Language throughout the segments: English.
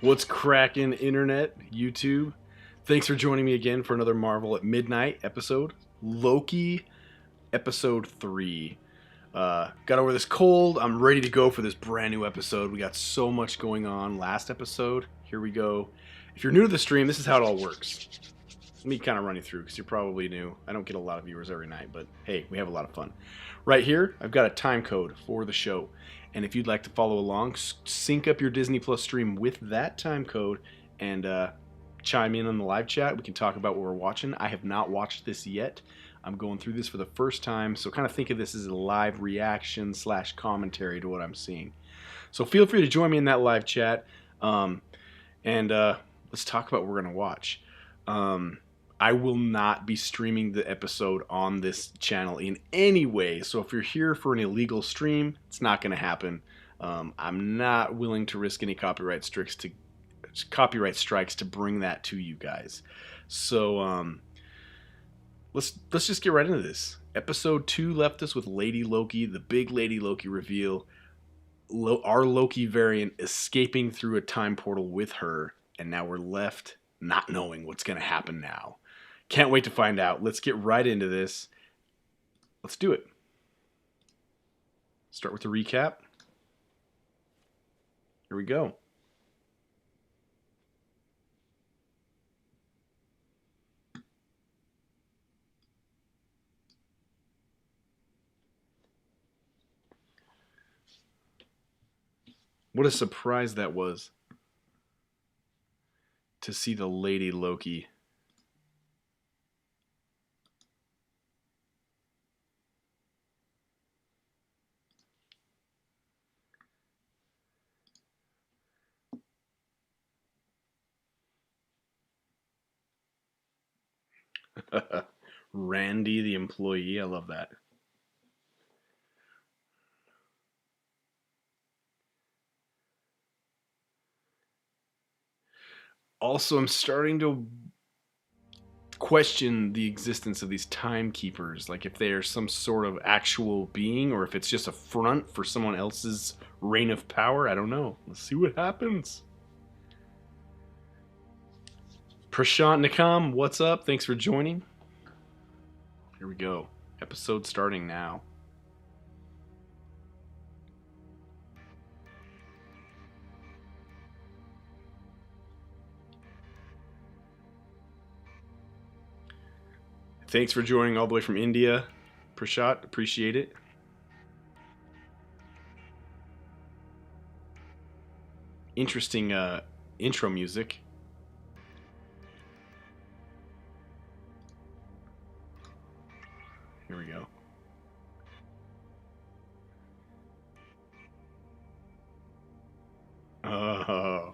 What's cracking, internet, YouTube? Thanks for joining me again for another Marvel at Midnight episode. Loki, episode 3. Got over this cold. I'm ready to go for this brand new episode. We got so much going on. Last episode, here we go. If you're new to the stream, this is how it all works. Let me kind of run you through because you're probably new. I don't get a lot of viewers every night, but hey, we have a lot of fun. Right here, I've got a time code for the show. And if you'd like to follow along, sync up your Disney Plus stream with that time code and chime in on the live chat. We can talk about what we're watching. I have not watched this yet. I'm going through this for the first time, so kind of think of this as a live reaction / commentary to what I'm seeing. So feel free to join me in that live chat, and let's talk about what we're going to watch. I will not be streaming the episode on this channel in any way. So if you're here for an illegal stream, it's not going to happen. I'm not willing to risk any copyright strikes to bring that to you guys. So let's just get right into this. Episode 2 left us with Lady Loki, the big Lady Loki reveal. Our Loki variant escaping through a time portal with her, and now we're left not knowing what's going to happen now. Can't wait to find out. Let's get right into this. Let's do it. Start with the recap. Here we go. What a surprise that was to see the Lady Loki. Randy the employee, I love that. Also, I'm starting to question the existence of these timekeepers, like if they are some sort of actual being or if it's just a front for someone else's reign of power. I don't know. Let's see what happens. Prashant Nikam, what's up? Thanks for joining. Here we go. Episode starting now. Thanks for joining all the way from India, Prashant. Appreciate it. Interesting intro music. Here we go. Oh.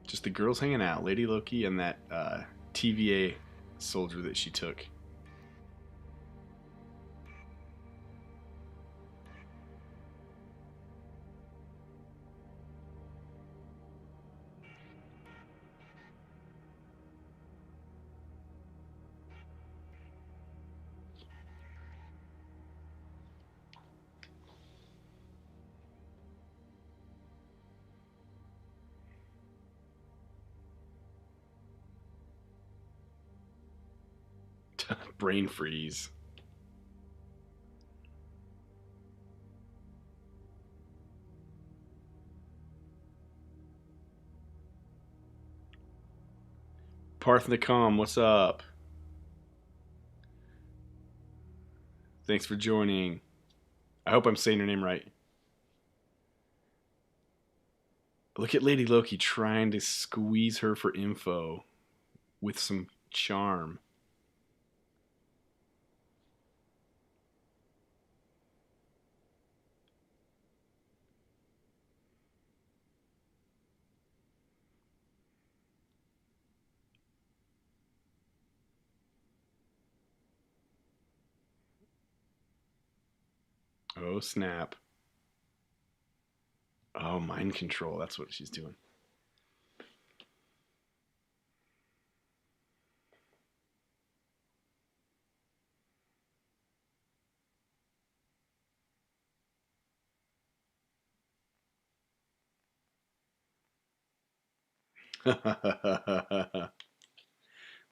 Just the girls hanging out. Lady Loki and that TVA soldier that she took. Brain freeze. Parth Nakam, what's up? Thanks for joining. I hope I'm saying your name right. Look at Lady Loki trying to squeeze her for info with some charm. Oh, snap. Oh, mind control. That's what she's doing.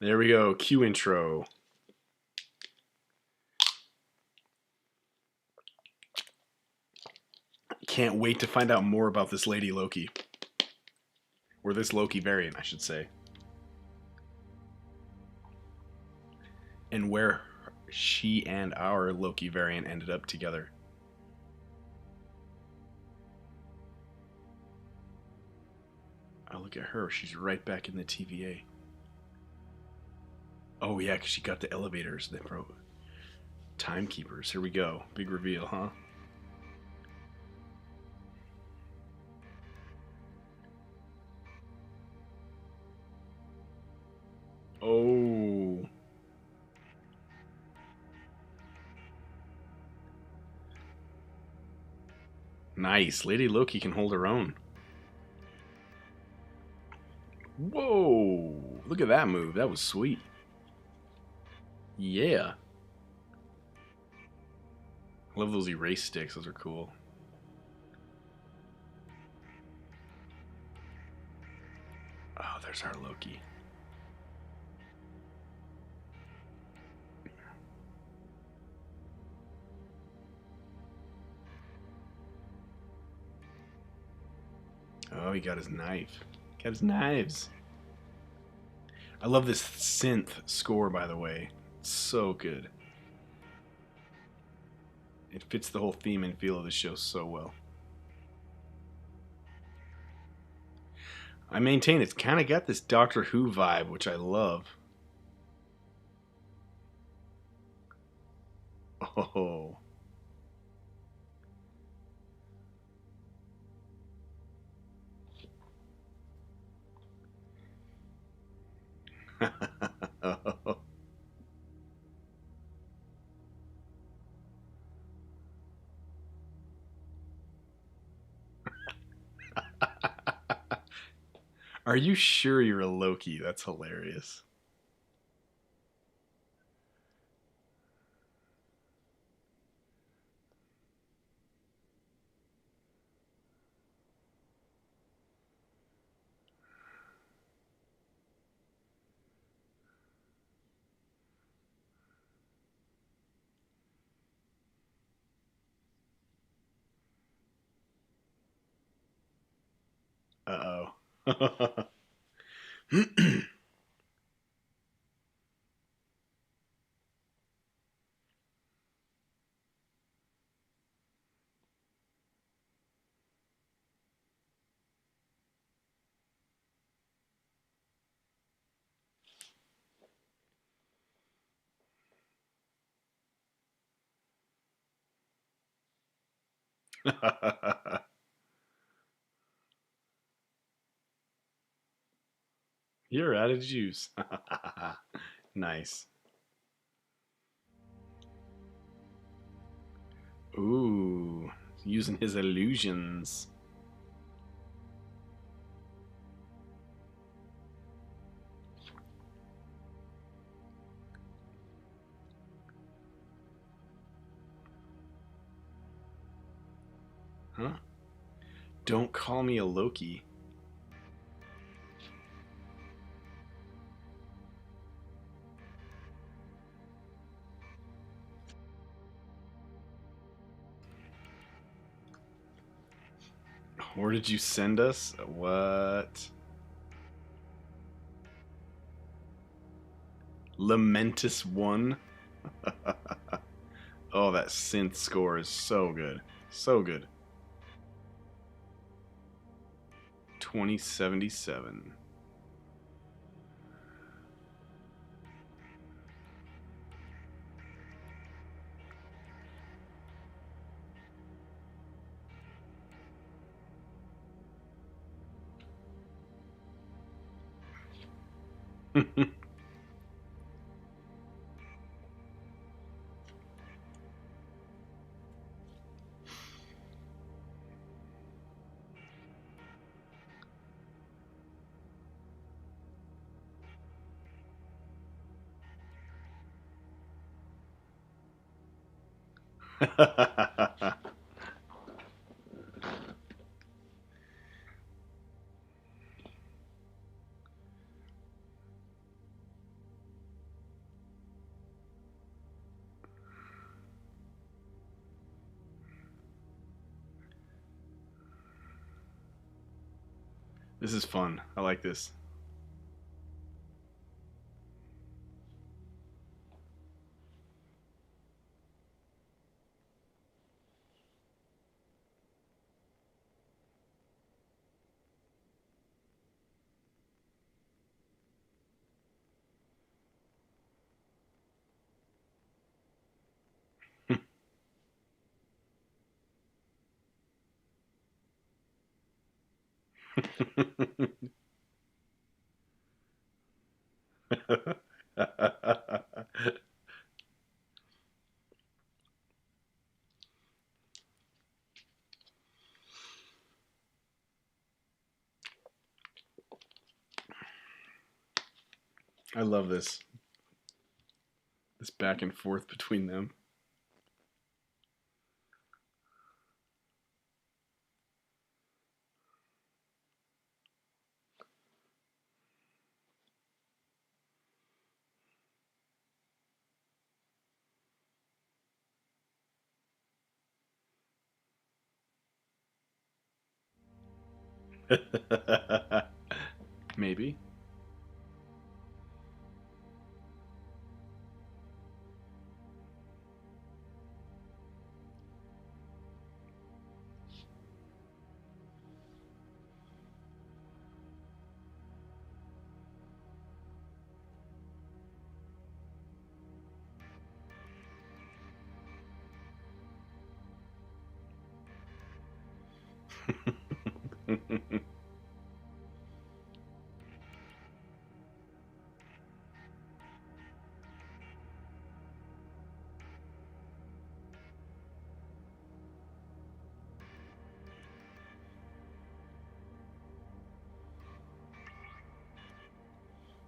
There we go. Cue intro. Can't wait to find out more about this lady Loki. Or this Loki variant, I should say. And where she and our Loki variant ended up together. Oh, look at her. She's right back in the TVA. Oh, yeah, because she got the elevators. They broke. Timekeepers. Here we go. Big reveal, huh? Oh. Nice. Lady Loki can hold her own. Whoa. Look at that move. That was sweet. Yeah. I love those erase sticks. Those are cool. Oh, there's our Loki. Oh, he got his knife. Got his knives. I love this synth score, by the way. It's so good. It fits the whole theme and feel of the show so well. I maintain it's kind of got this Doctor Who vibe, which I love. Oh. Are you sure you're a Loki? That's hilarious. Uh-oh. You're out of juice. Nice. Ooh, using his illusions. Huh? Don't call me a Loki. Where did you send us? What? Lamentus 1? Oh, that synth score is so good. So good. 2077. This is fun. I like this. I love this back and forth between them. Maybe.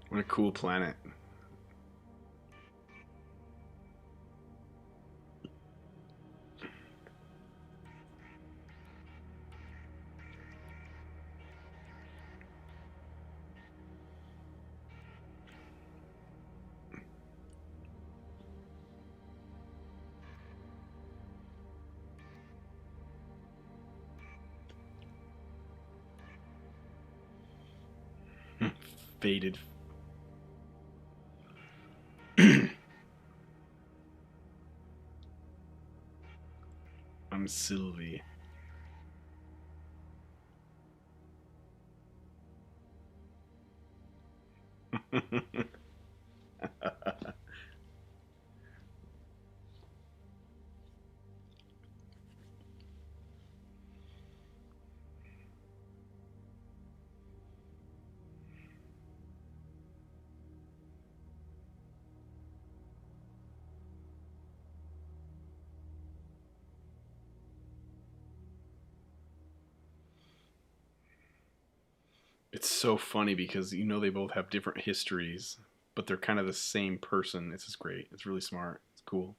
What a cool planet. Faded. I'm Sylvie. It's so funny because they both have different histories, but they're kind of the same person. This is great. It's really smart. It's cool.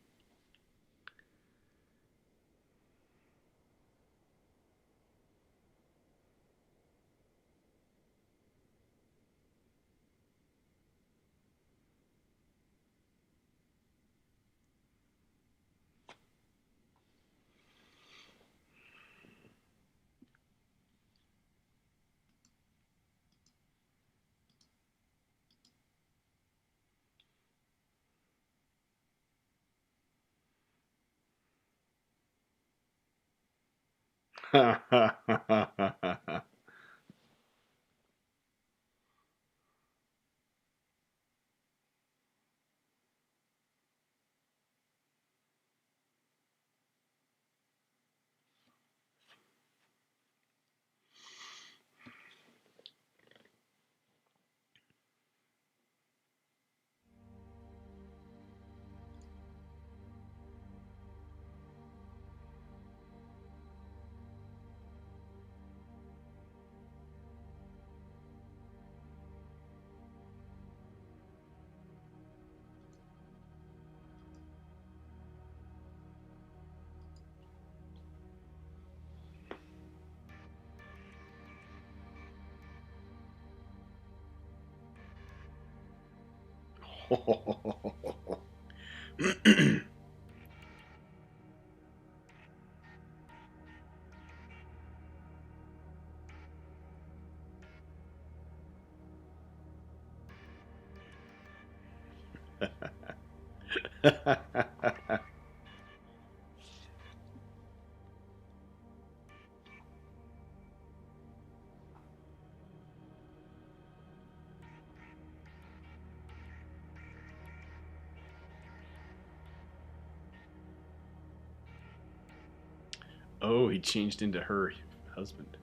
Oh, he changed into her husband.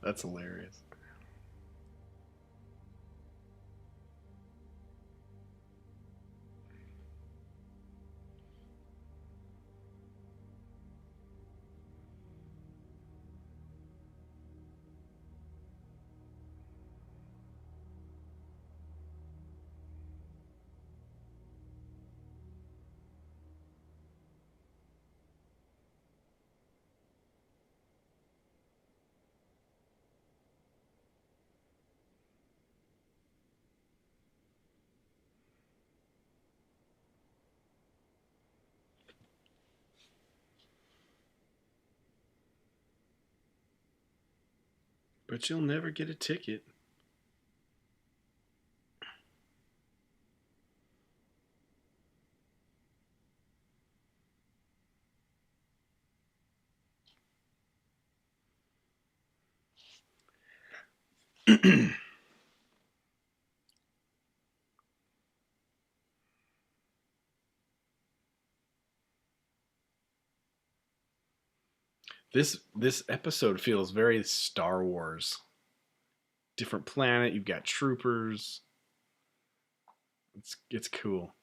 That's hilarious. But you'll never get a ticket. This episode feels very Star Wars. Different planet. You've got troopers. It's cool.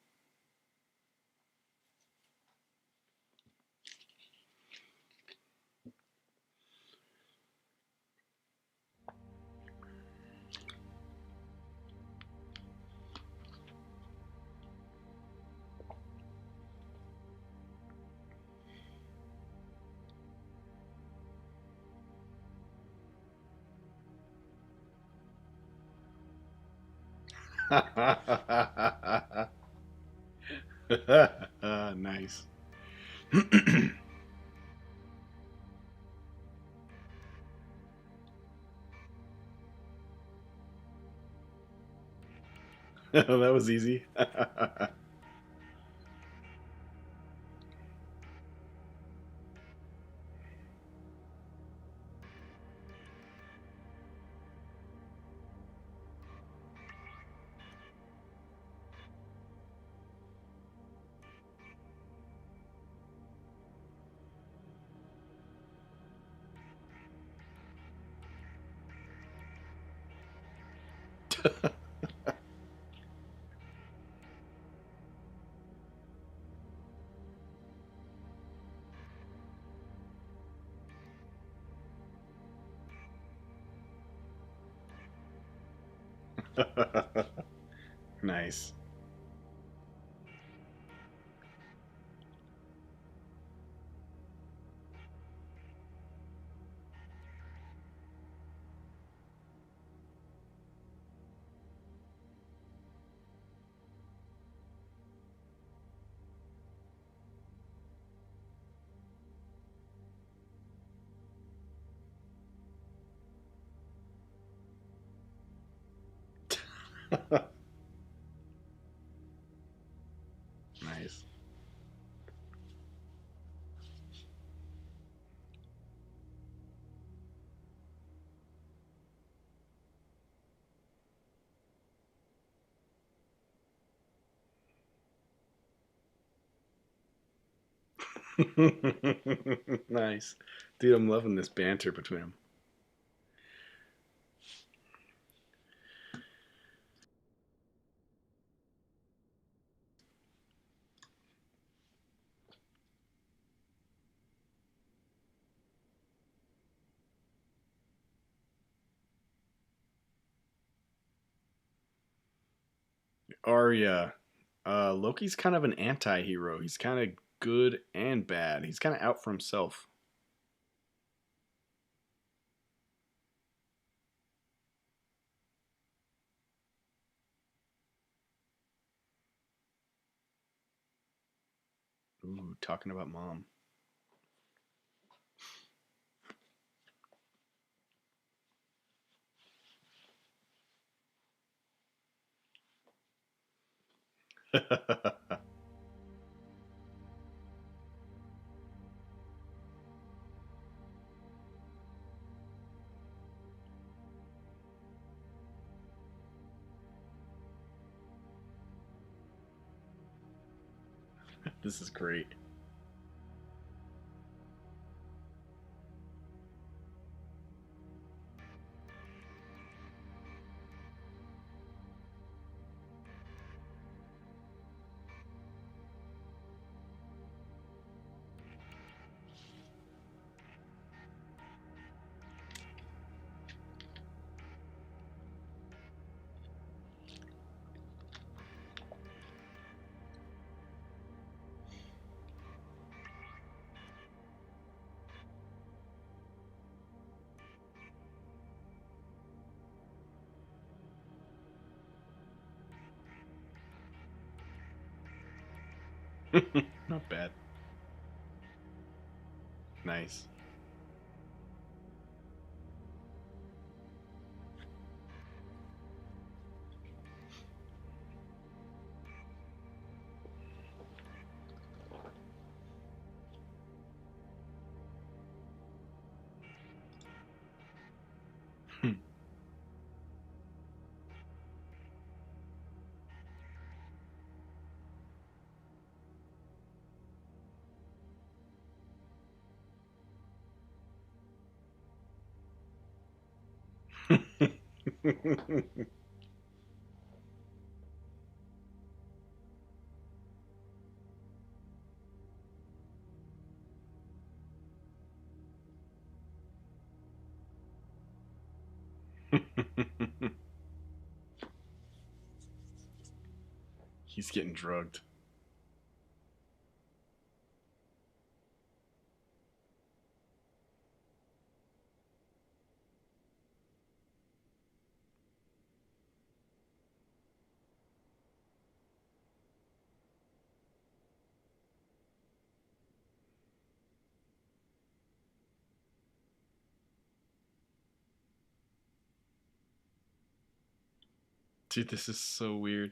Nice. That was easy. Nice. Nice. Nice. Dude, I'm loving this banter between them. Arya. Loki's kind of an anti hero. He's kind of good and bad. He's kind of out for himself. Ooh, talking about mom. This is great. Not bad. Nice. He's getting drugged. Dude, this is so weird.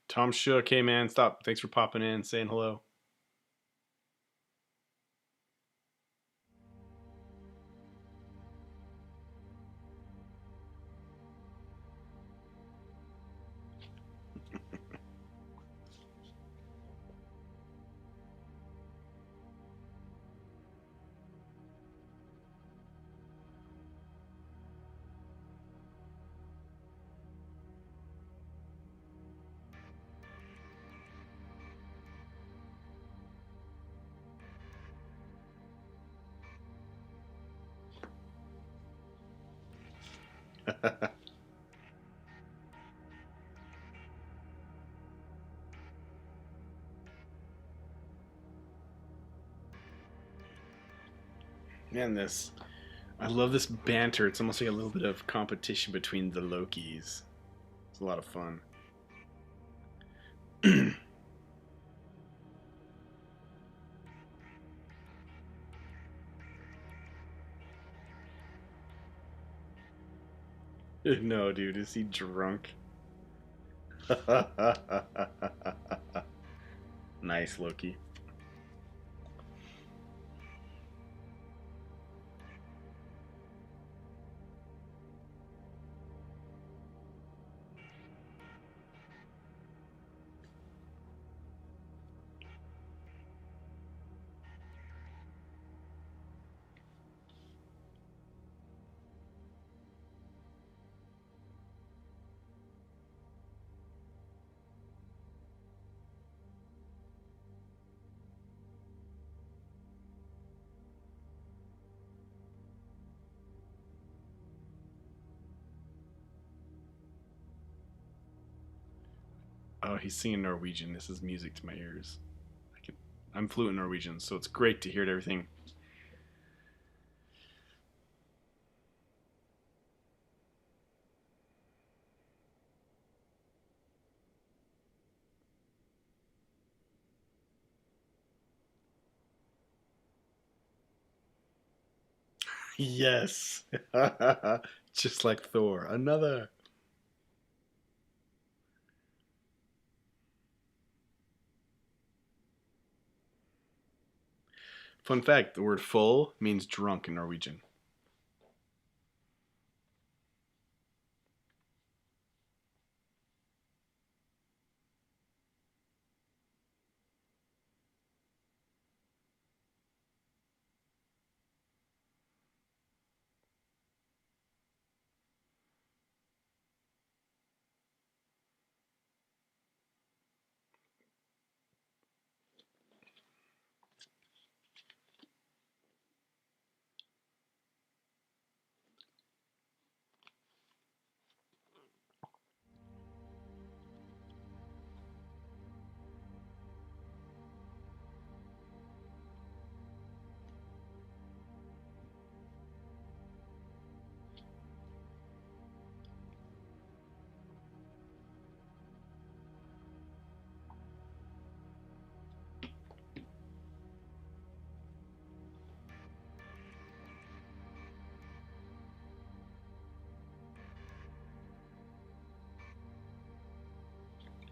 Tom Shook, hey man, stop. Thanks for popping in, saying hello. Man, this. I love this banter. It's almost like a little bit of competition between the Lokis. It's a lot of fun. No, dude, is he drunk? Nice, Loki. Oh, he's singing Norwegian. This is music to my ears. I'm fluent in Norwegian, so it's great to hear everything. Yes. Just like Thor. Another. Fun fact, the word full means drunk in Norwegian.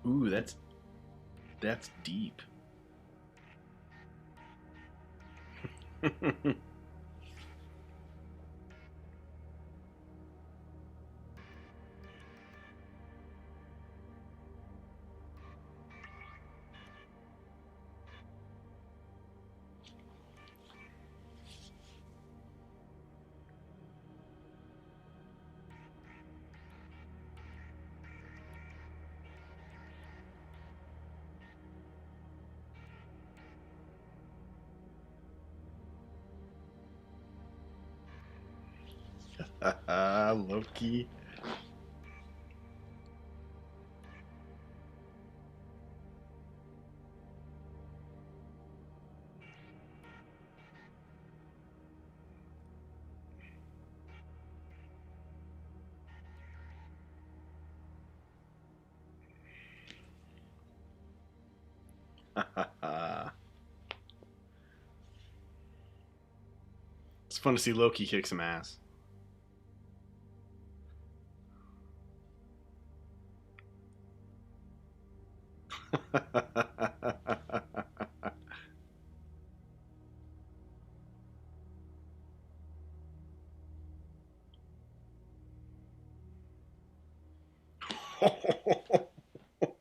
Ooh, that's deep. Loki. It's fun to see Loki kick some ass.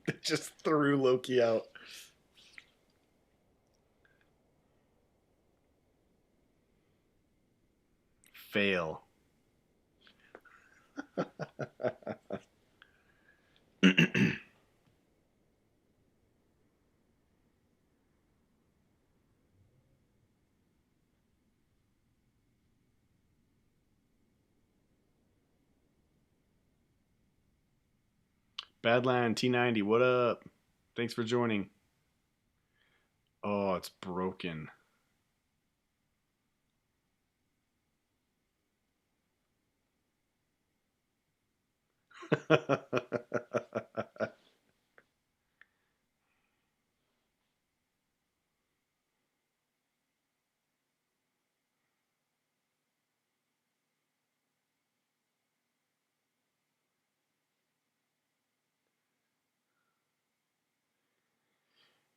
They just threw Loki out. Fail. Badland T90, what up? Thanks for joining. Oh, it's broken.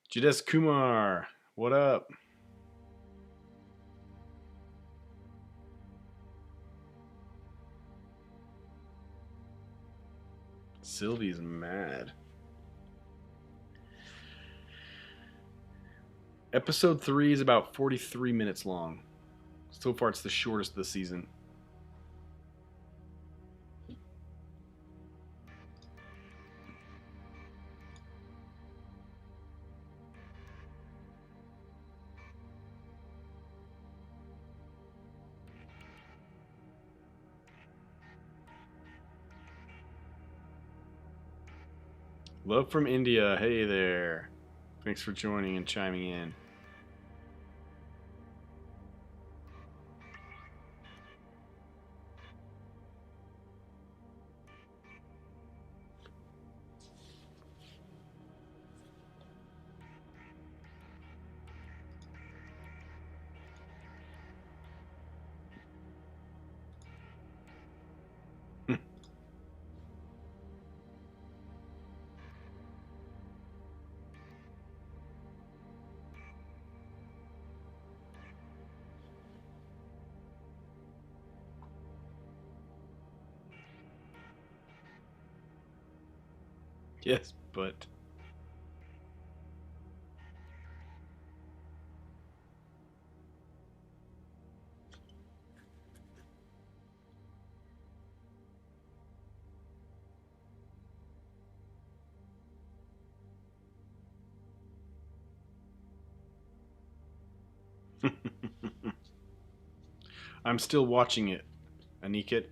Judas Kumar, what up? Sylvie's mad. Episode 3 is about 43 minutes long. So far, it's the shortest of the season. Love from India. Hey there. Thanks for joining and chiming in. Yes, but I'm still watching it, Anikit.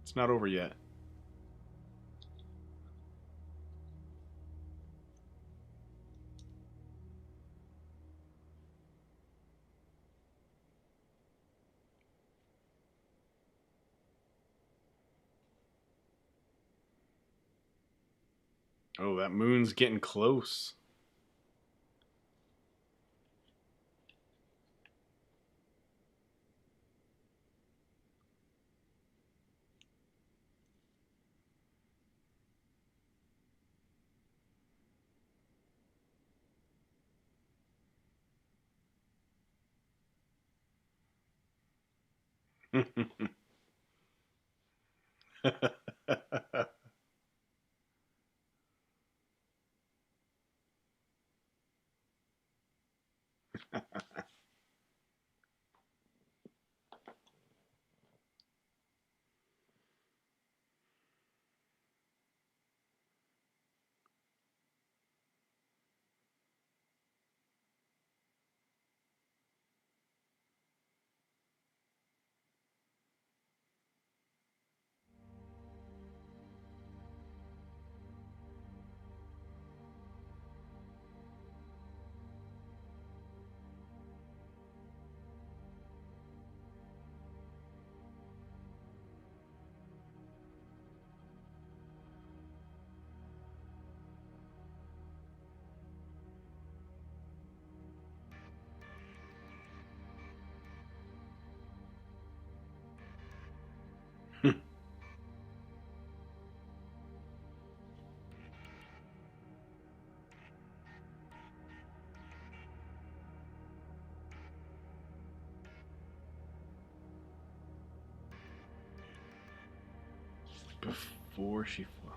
It's not over yet. Oh, that moon's getting close. Before she flew.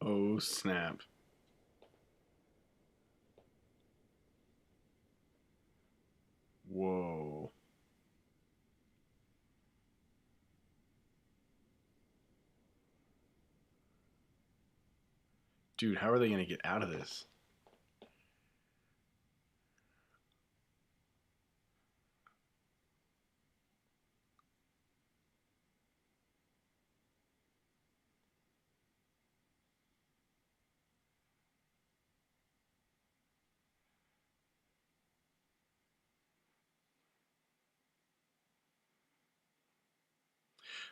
Oh, snap. Whoa. Dude, how are they going to get out of this?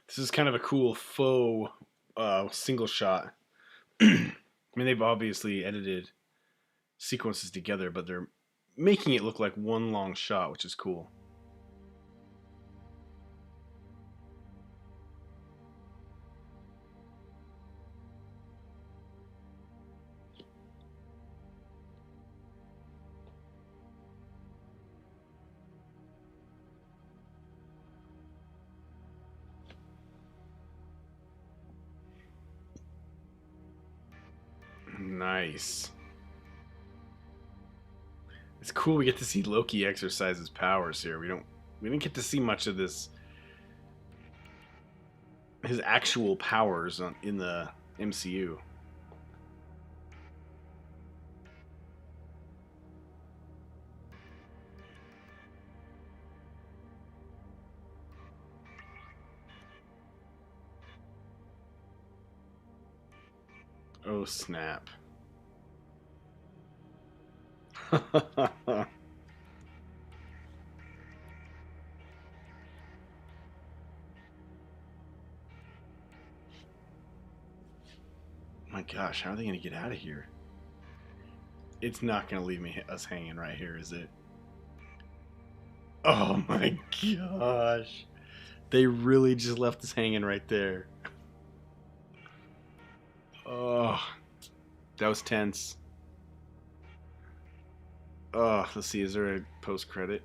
This is kind of a cool faux single shot. I mean, they've obviously edited sequences together, but they're making it look like one long shot, which is cool. Nice. It's cool we get to see Loki exercise his powers here. We didn't get to see much of this, his actual powers in the MCU. Oh snap. My gosh, how are they going to get out of here? It's not going to leave us hanging right here, is it? Oh my gosh. They really just left us hanging right there. Oh, that was tense. Oh, let's see, is there a post-credit?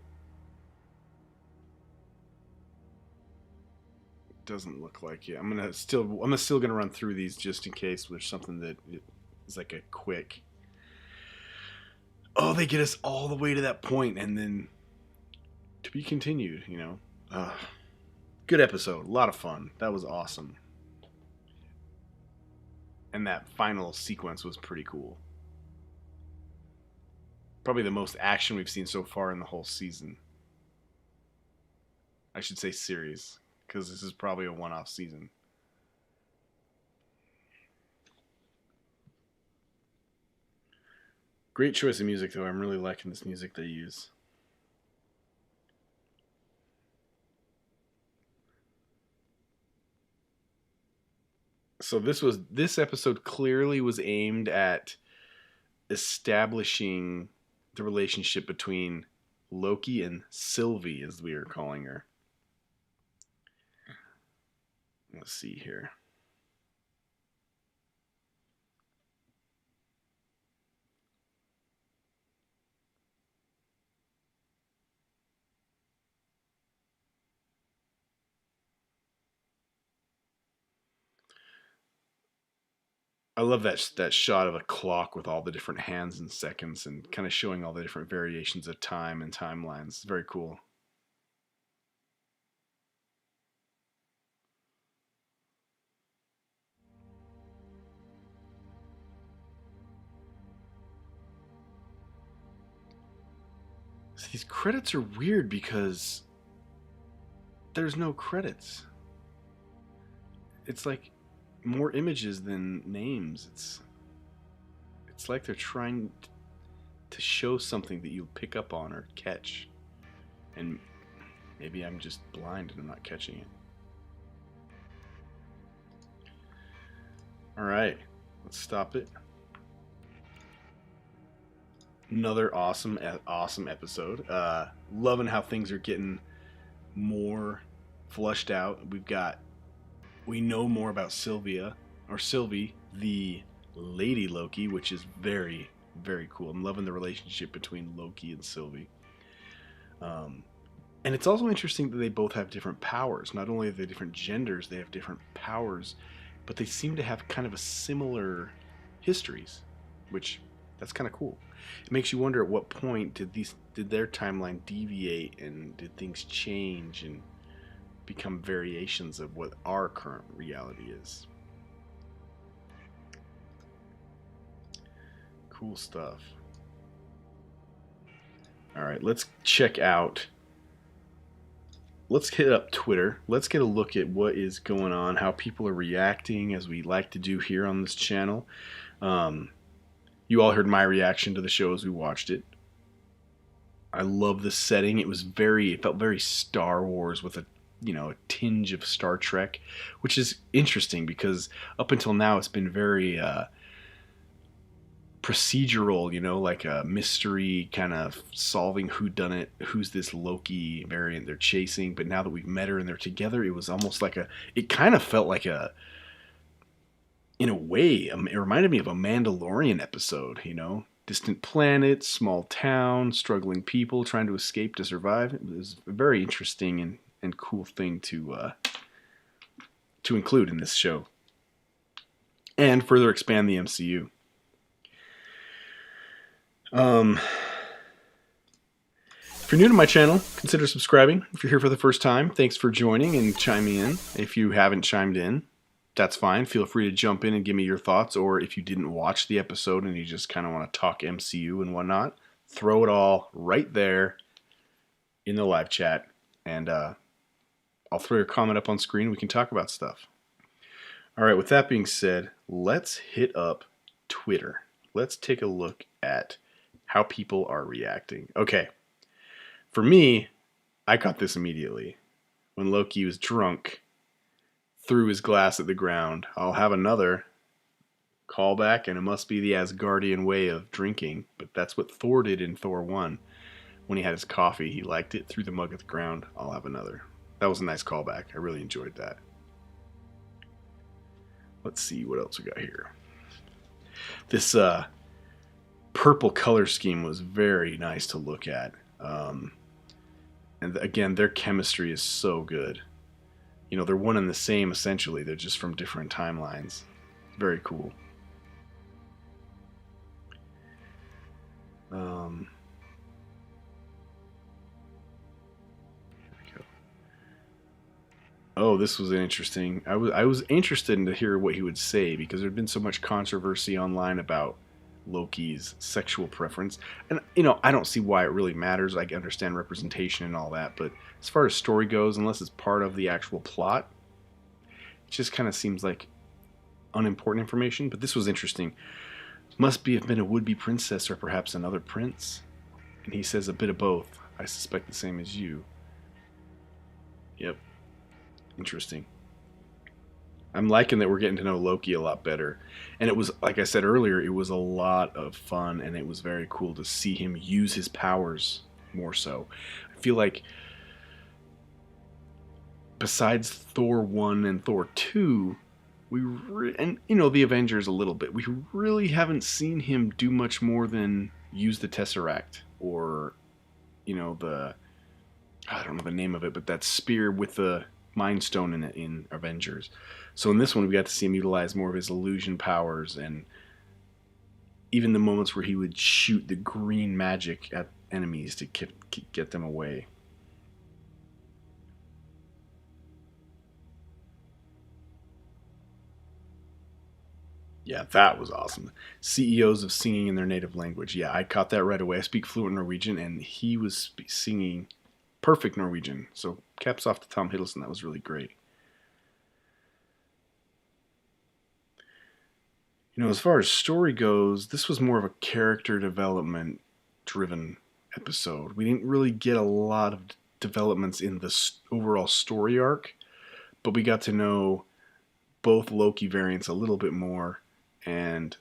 Doesn't look like it. I'm still gonna run through these just in case there's something that is like a quick. Oh, they get us all the way to that point, and then to be continued. Good episode, a lot of fun. That was awesome, and that final sequence was pretty cool. Probably the most action we've seen so far in the whole season. I should say series, because this is probably a one-off season. Great choice of music, though. I'm really liking this music they use. So this episode clearly was aimed at establishing the relationship between Loki and Sylvie, as we are calling her. Let's see here. I love that shot of a clock with all the different hands and seconds and kind of showing all the different variations of time and timelines. It's very cool. So these credits are weird because there's no credits. It's like more images than names. It's like they're trying to show something that you'll pick up on or catch. And maybe I'm just blind and I'm not catching it. Alright, let's stop it. Another awesome episode. Loving how things are getting more flushed out. We know more about Sylvie, the Lady Loki, which is very, very cool. I'm loving the relationship between Loki and Sylvie. And it's also interesting that they both have different powers. Not only are they different genders, they have different powers, but they seem to have kind of a similar histories, which that's kind of cool. It makes you wonder at what point did their timeline deviate and did things change and become variations of what our current reality is. Cool stuff. All right, let's hit up Twitter. Let's get a look at what is going on, how people are reacting, as we like to do here on this channel. You all heard my reaction to the show as we watched it. I love the setting. It felt very Star Wars with a a tinge of Star Trek, which is interesting because up until now it's been very procedural, like a mystery kind of solving whodunit, who's this Loki variant they're chasing. But now that we've met her and they're together, it was almost like it kind of felt like in a way, it reminded me of a Mandalorian episode, distant planet, small town, struggling people trying to escape to survive. It was a very interesting and cool thing to include in this show and further expand the MCU. If you're new to my channel, consider subscribing. If you're here for the first time, thanks for joining and chiming in. If you haven't chimed in, that's fine. Feel free to jump in and give me your thoughts, or if you didn't watch the episode and you just kind of want to talk MCU and whatnot, throw it all right there in the live chat, and I'll throw your comment up on screen and we can talk about stuff. All right, with that being said, let's hit up Twitter. Let's take a look at how people are reacting. Okay, for me, I caught this immediately. When Loki was drunk, threw his glass at the ground. I'll have another callback, and it must be the Asgardian way of drinking, but that's what Thor did in Thor 1. When he had his coffee, he liked it, threw the mug at the ground. I'll have another. That was a nice callback. I really enjoyed that. Let's see what else we got here. This purple color scheme was very nice to look at. And again, their chemistry is so good. They're one and the same, essentially. They're just from different timelines. Very cool. Here we go. Oh, this was interesting. I was interested in to hear what he would say, because there'd been so much controversy online about Loki's sexual preference. And, I don't see why it really matters. I understand representation and all that, but as far as story goes, unless it's part of the actual plot, it just kind of seems like unimportant information. But this was interesting. Must have been a would-be princess or perhaps another prince. And he says a bit of both. I suspect the same as you. Yep. Interesting. I'm liking that we're getting to know Loki a lot better. And it was, like I said earlier, it was a lot of fun, and it was very cool to see him use his powers more so. I feel like besides Thor 1 and Thor 2, and the Avengers a little bit, we really haven't seen him do much more than use the Tesseract, or I don't know the name of it, but that spear with the Mind Stone in it in Avengers. So in this one, we got to see him utilize more of his illusion powers, and even the moments where he would shoot the green magic at enemies to get them away. Yeah, that was awesome. CEOs of singing in their native language. Yeah, I caught that right away. I speak fluent Norwegian, and he was singing perfect Norwegian. So caps off to Tom Hiddleston. That was really great. As far as story goes, this was more of a character development driven episode. We didn't really get a lot of developments in the overall story arc, but we got to know both Loki variants a little bit more, and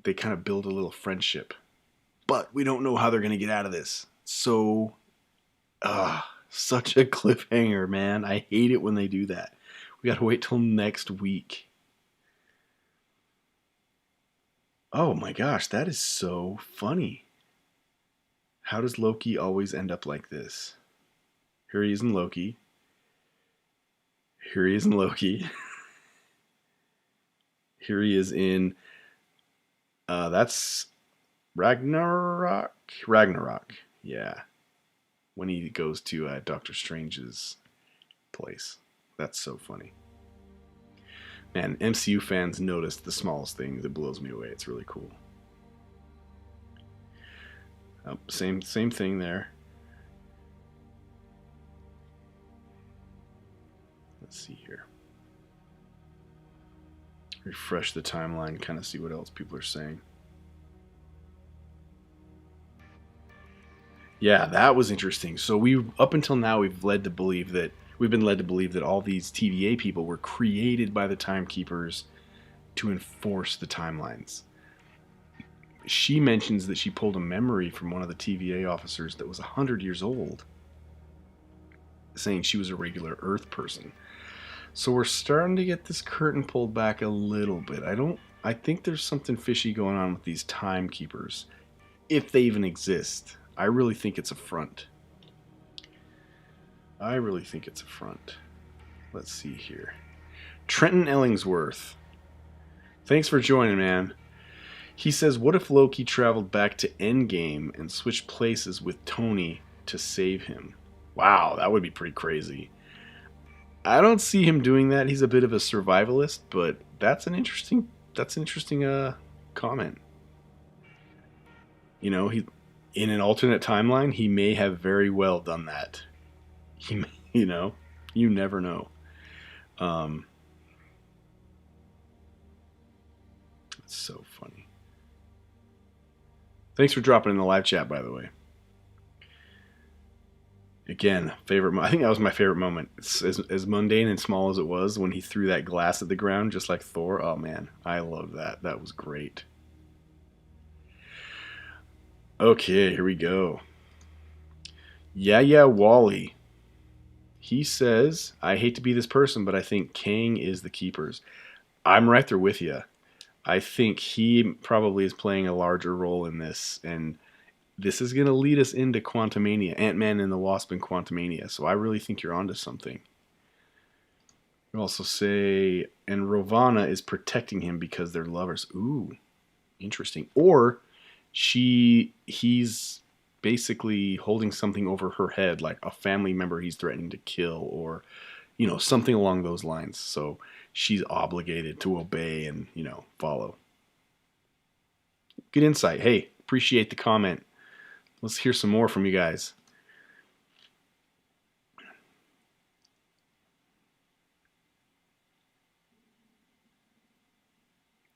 they kind of build a little friendship. But we don't know how they're going to get out of this. So, such a cliffhanger, man. I hate it when they do that. We got to wait till next week. Oh my gosh, that is so funny. How does Loki always end up like this? Here he is in Loki. Here he is in Loki. Here he is in... that's Ragnarok? Ragnarok, yeah. When he goes to Doctor Strange's place. That's so funny. Man, MCU fans notice the smallest things. It blows me away. It's really cool. Oh, same thing there. Let's see here. Refresh the timeline, kind of see what else people are saying. Yeah, that was interesting. So up until now, we've led to believe that we've been led to believe that all these TVA people were created by the Timekeepers to enforce the timelines. She mentions that she pulled a memory from one of the TVA officers that was 100 years old, saying she was a regular Earth person. So we're starting to get this curtain pulled back a little bit. I think there's something fishy going on with these Timekeepers, if they even exist. I really think it's a front. Let's see here. Trenton Ellingsworth. Thanks for joining, man. He says, what if Loki traveled back to Endgame and switched places with Tony to save him? Wow, that would be pretty crazy. I don't see him doing that. He's a bit of a survivalist, but that's an interesting comment. You know, he in an alternate timeline, he may have very well done that. You never know. It's so funny. Thanks for dropping in the live chat, by the way. Again, I think that was my favorite moment. It's as mundane and small as it was when he threw that glass at the ground, just like Thor. Oh man, I love that. That was great. Okay, here we go. Yeah, Wally. He says, I hate to be this person, but I think Kang is the Keepers. I'm right there with you. I think he probably is playing a larger role in this, and this is going to lead us into Quantumania, Ant-Man and the Wasp and Quantumania, so I really think you're onto something. You also say, and Ravonna is protecting him because they're lovers. Ooh, interesting. Or he's basically holding something over her head, like a family member he's threatening to kill, or something along those lines. So she's obligated to obey and follow. Good insight. Hey, appreciate the comment. Let's hear some more from you guys.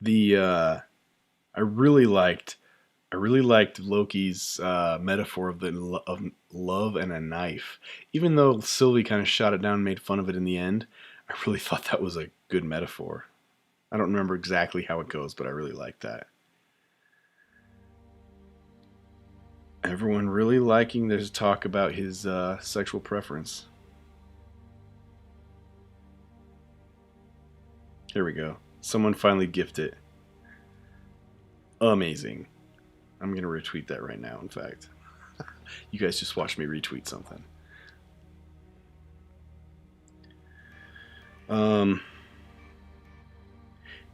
I really liked Loki's metaphor of love and a knife. Even though Sylvie kind of shot it down and made fun of it in the end, I really thought that was a good metaphor. I don't remember exactly how it goes, but I really liked that. Everyone really liking there's talk about his sexual preference. Here we go. Someone finally gifted it. Amazing. I'm going to retweet that right now, in fact. You guys just watched me retweet something.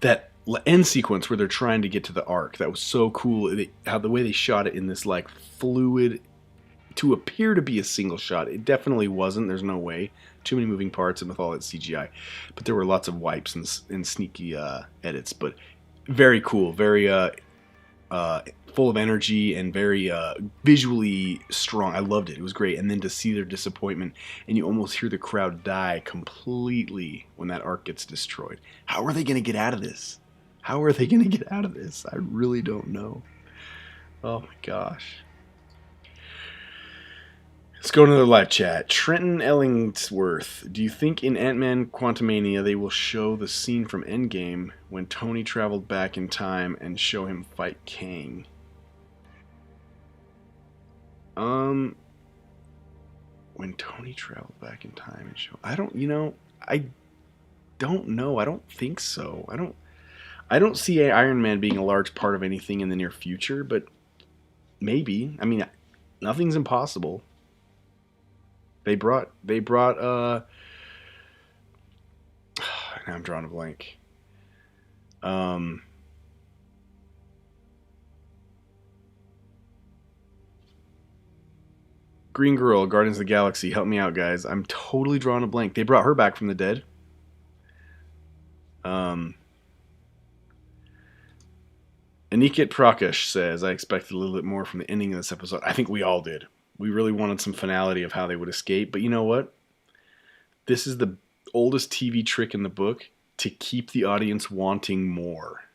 That end sequence where they're trying to get to the Ark, that was so cool. How the way they shot it in this like fluid, to appear to be a single shot. It definitely wasn't. There's no way. Too many moving parts and with all that CGI. But there were lots of wipes and sneaky edits. But very cool. Very full of energy and very visually strong. I loved it. It was great. And then to see their disappointment, and you almost hear the crowd die completely when that Ark gets destroyed. How are they going to get out of this? I really don't know. Oh my gosh. Let's go to the live chat. Trenton Ellingsworth. Do you think in Ant-Man Quantumania they will show the scene from Endgame when Tony traveled back in time and show him fight Kang? When Tony traveled back in time and show... I don't know. I don't think so. I don't see Iron Man being a large part of anything in the near future, but maybe. I mean, nothing's impossible. They brought now I'm drawing a blank. Green Girl, Guardians of the Galaxy, help me out, guys. I'm totally drawing a blank. They brought her back from the dead. Aniket Prakash says, I expected a little bit more from the ending of this episode. I think we all did. We really wanted some finality of how they would escape. But you know what? This is the oldest TV trick in the book to keep the audience wanting more.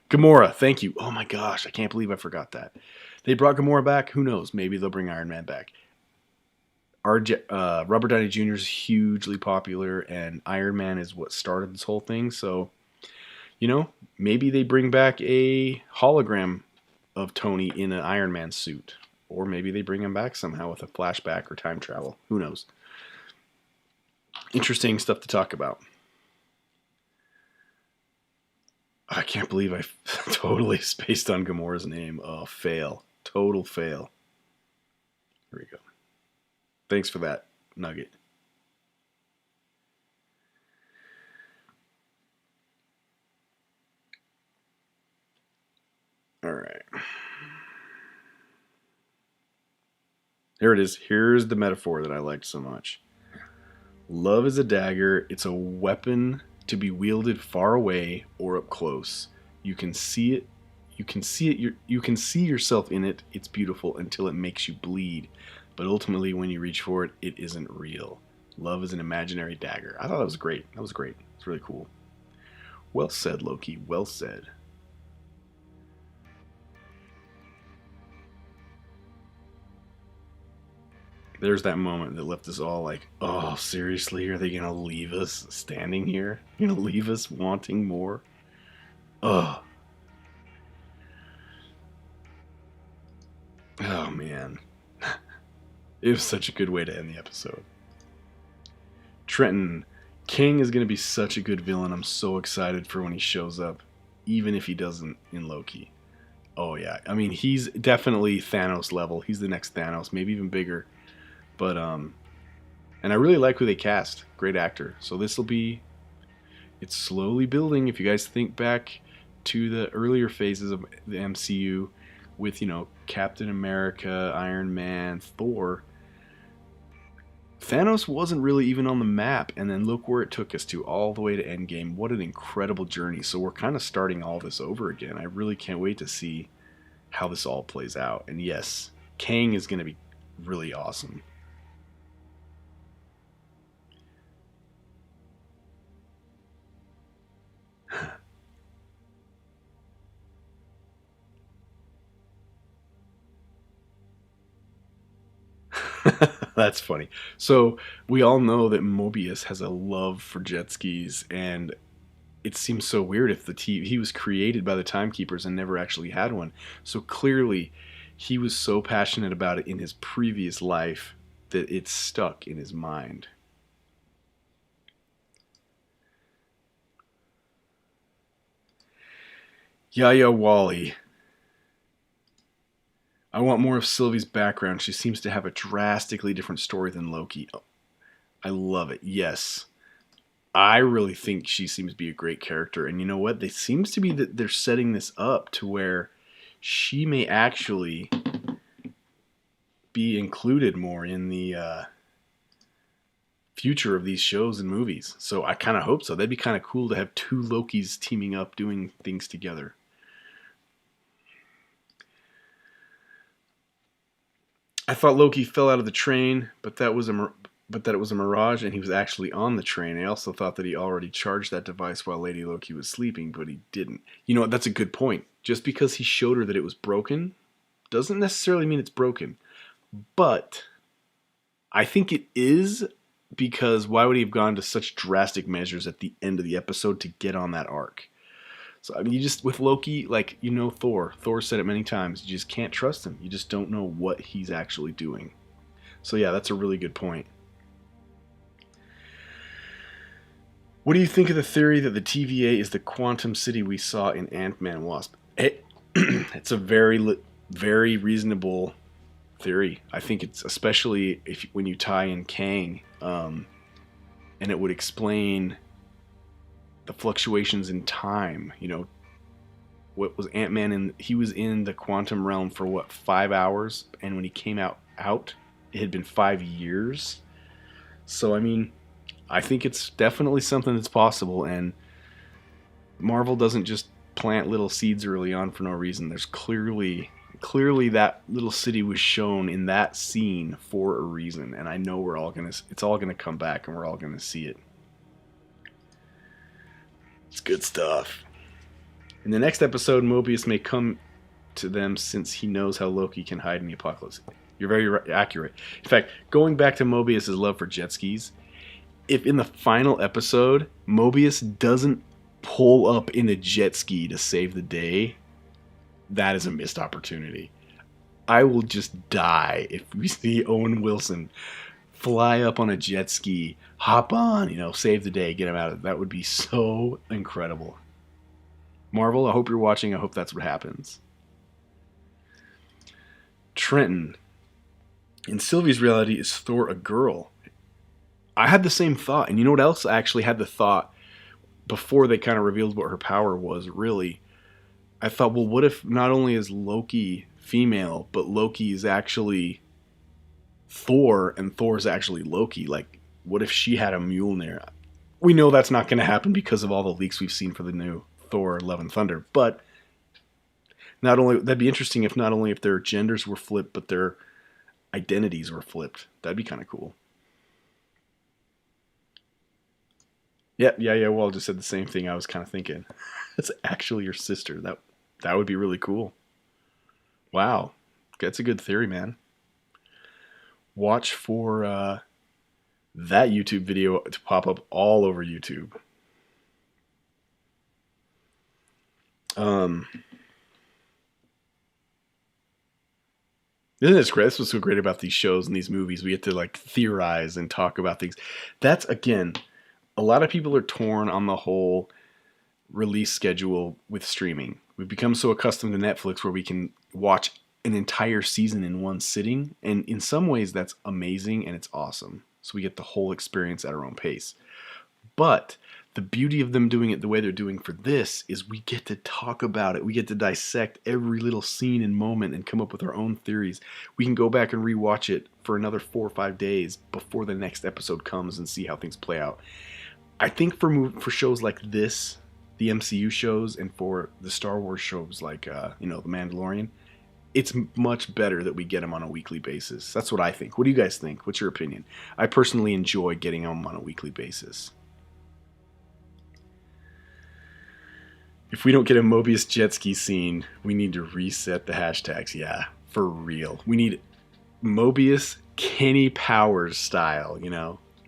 Gamora, thank you. Oh my gosh, I can't believe I forgot that. They brought Gamora back. Who knows? Maybe they'll bring Iron Man back. Robert Downey Jr. is hugely popular, and Iron Man is what started this whole thing. So, maybe they bring back a hologram of Tony in an Iron Man suit. Or maybe they bring him back somehow with a flashback or time travel. Who knows? Interesting stuff to talk about. I can't believe I totally spaced on Gamora's name. Oh, fail. Total fail. Here we go. Thanks for that nugget. All right. Here it is. Here's the metaphor that I liked so much. Love is a dagger. It's a weapon to be wielded far away or up close. You can see it. You can see yourself in it. It's beautiful until it makes you bleed. But ultimately, when you reach for it, it isn't real. Love is an imaginary dagger. I thought that was great. That was great. It's really cool. Well said, Loki. Well said. There's that moment that left us all like, oh, seriously? Are they going to leave us standing here? Going to leave us wanting more? Ugh. Oh, man. It was such a good way to end the episode. Trenton, King is going to be such a good villain. I'm so excited for when he shows up, even if he doesn't in Loki. Oh, yeah. I mean, he's definitely Thanos level. He's the next Thanos, maybe even bigger. But, and I really like who they cast. Great actor. So this will be, it's slowly building. If you guys think back to the earlier phases of the MCU with, Captain America, Iron Man, Thor, Thanos wasn't really even on the map. And then look where it took us to, all the way to Endgame. What an incredible journey. So we're kind of starting all this over again. I really can't wait to see how this all plays out. And yes, Kang is going to be really awesome. That's funny. So we all know that Mobius has a love for jet skis, and it seems so weird if he was created by the Timekeepers and never actually had one. So clearly, he was so passionate about it in his previous life that it's stuck in his mind. Yaya Wally. I want more of Sylvie's background. She seems to have a drastically different story than Loki. Oh, I love it. Yes. I really think she seems to be a great character. And you know what? It seems to be that they're setting this up to where she may actually be included more in the future of these shows and movies. So I kind of hope so. That'd be kind of cool to have two Lokis teaming up doing things together. I thought Loki fell out of the train, but that it was a mirage, and he was actually on the train. I also thought that he already charged that device while Lady Loki was sleeping, but he didn't. You know what? That's a good point. Just because he showed her that it was broken doesn't necessarily mean it's broken. But I think it is, because why would he have gone to such drastic measures at the end of the episode to get on that arc? So, I mean, you just, with Loki, like, Thor. Thor said it many times. You just can't trust him. You just don't know what he's actually doing. So, yeah, that's a really good point. What do you think of the theory that the TVA is the quantum city we saw in Ant-Man and Wasp? It's a very, very reasonable theory. I think it's especially when you tie in Kang, and it would explain the fluctuations in time. What was Ant-Man in? He was in the quantum realm for what, 5 hours, and when he came out, it had been 5 years. So I mean, I think it's definitely something that's possible, and Marvel doesn't just plant little seeds early on for no reason. There's clearly that little city was shown in that scene for a reason, and I know it's all gonna come back, and we're all gonna see it. It's good stuff. In the next episode, Mobius may come to them since he knows how Loki can hide in the apocalypse. You're very accurate. In fact, going back to Mobius's love for jet skis, if in the final episode Mobius doesn't pull up in a jet ski to save the day, that is a missed opportunity. I will just die if we see Owen Wilson fly up on a jet ski, hop on, save the day, get him out of it. That would be so incredible. Marvel, I hope you're watching. I hope that's what happens. Trenton. In Sylvie's reality, is Thor a girl? I had the same thought. And you know what else? I actually had the thought before they kind of revealed what her power was, really. I thought, well, what if not only is Loki female, but Loki is actually Thor and Thor is actually Loki? Like, what if she had a Mjolnir? We know that's not going to happen because of all the leaks we've seen for the new Thor Love and Thunder. But not only that'd be interesting if not only if their genders were flipped, but their identities were flipped. That'd be kind of cool. Yeah. Well, I just said the same thing I was kind of thinking. It's actually your sister. That would be really cool. Wow. That's a good theory, man. Watch for that YouTube video to pop up all over YouTube. Isn't this great? This was so great about these shows and these movies. We get to like theorize and talk about things. That's, again, a lot of people are torn on the whole release schedule with streaming. We've become so accustomed to Netflix where we can watch an entire season in one sitting. And in some ways that's amazing and it's awesome. So we get the whole experience at our own pace. But the beauty of them doing it the way they're doing for this is we get to talk about it. We get to dissect every little scene and moment and come up with our own theories. We can go back and rewatch it for another 4 or 5 days before the next episode comes and see how things play out. I think for shows like this, the MCU shows, and for the Star Wars shows like The Mandalorian, it's much better that we get them on a weekly basis. That's what I think. What do you guys think? What's your opinion? I personally enjoy getting them on a weekly basis. If we don't get a Mobius jet ski scene, we need to reset the hashtags. Yeah, for real. We need Mobius Kenny Powers style,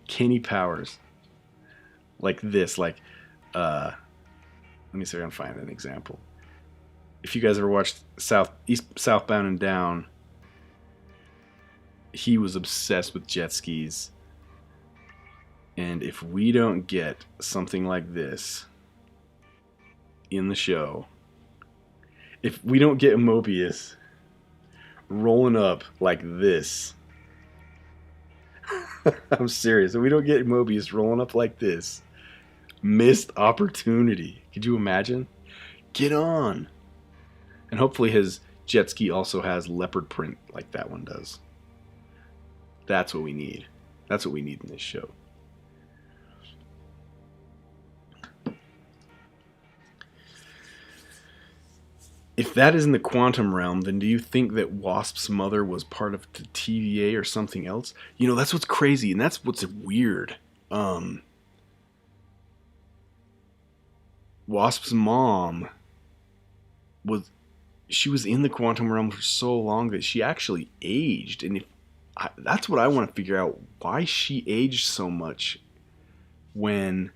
Kenny Powers. Like this, let me see if I can find an example. If you guys ever watched Southbound and Down, he was obsessed with jet skis. And if we don't get something like this in the show, if we don't get Mobius rolling up like this, I'm serious, if we don't get Mobius rolling up like this, missed opportunity. Could you imagine? Get on. And hopefully his jet ski also has leopard print like that one does. That's what we need. That's what we need in this show. If that is in the quantum realm, then do you think that Wasp's mother was part of the TVA or something else? That's what's crazy, and that's what's weird. Wasp's mom was in the quantum realm for so long that she actually aged, and that's what I want to figure out, why she aged so much when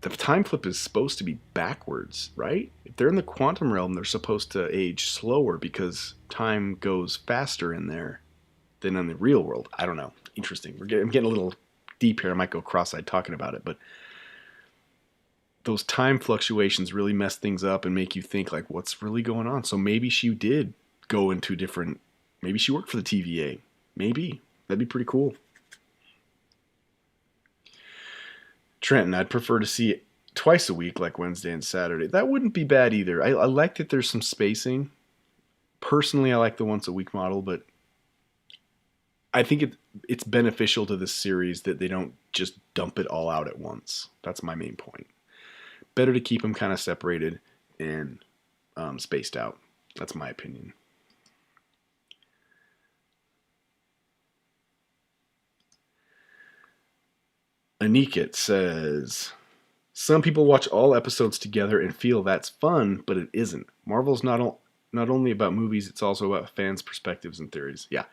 the time flip is supposed to be backwards, right? If they're in the quantum realm, they're supposed to age slower because time goes faster in there than in the real world. I don't know. Interesting. I'm getting a little deep here. I might go cross-eyed talking about it, but those time fluctuations really mess things up and make you think, like, what's really going on? So maybe she did go into maybe she worked for the TVA. Maybe. That'd be pretty cool. Trenton, I'd prefer to see it twice a week, like Wednesday and Saturday. That wouldn't be bad either. I like that there's some spacing. Personally, I like the once a week model, but I think it's beneficial to this series that they don't just dump it all out at once. That's my main point. Better to keep them kind of separated and spaced out. That's my opinion. Anikit says, some people watch all episodes together and feel that's fun, but it isn't. Marvel's not not only about movies, it's also about fans' perspectives and theories. Yeah.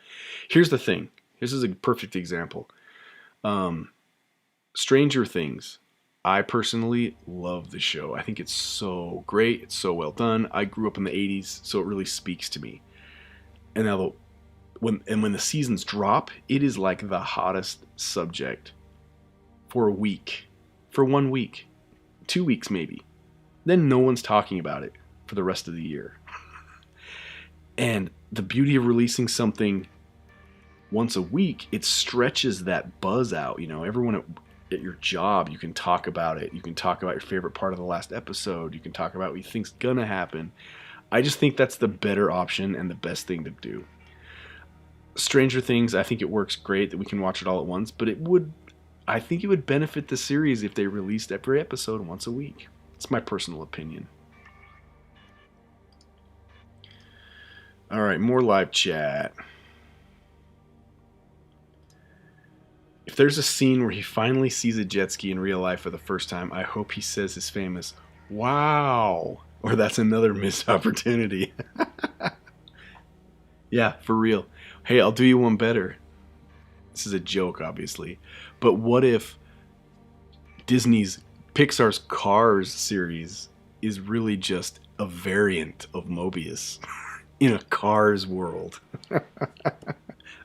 Here's the thing. This is a perfect example. Um, Stranger Things. I personally love the show. I think it's so great. It's so well done. I grew up in the 80s, so it really speaks to me. And now when the seasons drop, it is like the hottest subject for a week. For 1 week. 2 weeks maybe. Then no one's talking about it for the rest of the year. And the beauty of releasing something once a week, it stretches that buzz out. You know, everyone at your job, you can talk about it. You can talk about your favorite part of the last episode. You can talk about what you think's gonna happen. I just think that's the better option and the best thing to do. Stranger Things, I think it works great that we can watch it all at once, but I think it would benefit the series if they released every episode once a week. It's my personal opinion. All right, more live chat. If there's a scene where he finally sees a jet ski in real life for the first time, I hope he says his famous, "Wow," or that's another missed opportunity. Yeah, for real. Hey, I'll do you one better. This is a joke, obviously. But what if Pixar's Cars series is really just a variant of Mobius in a Cars world?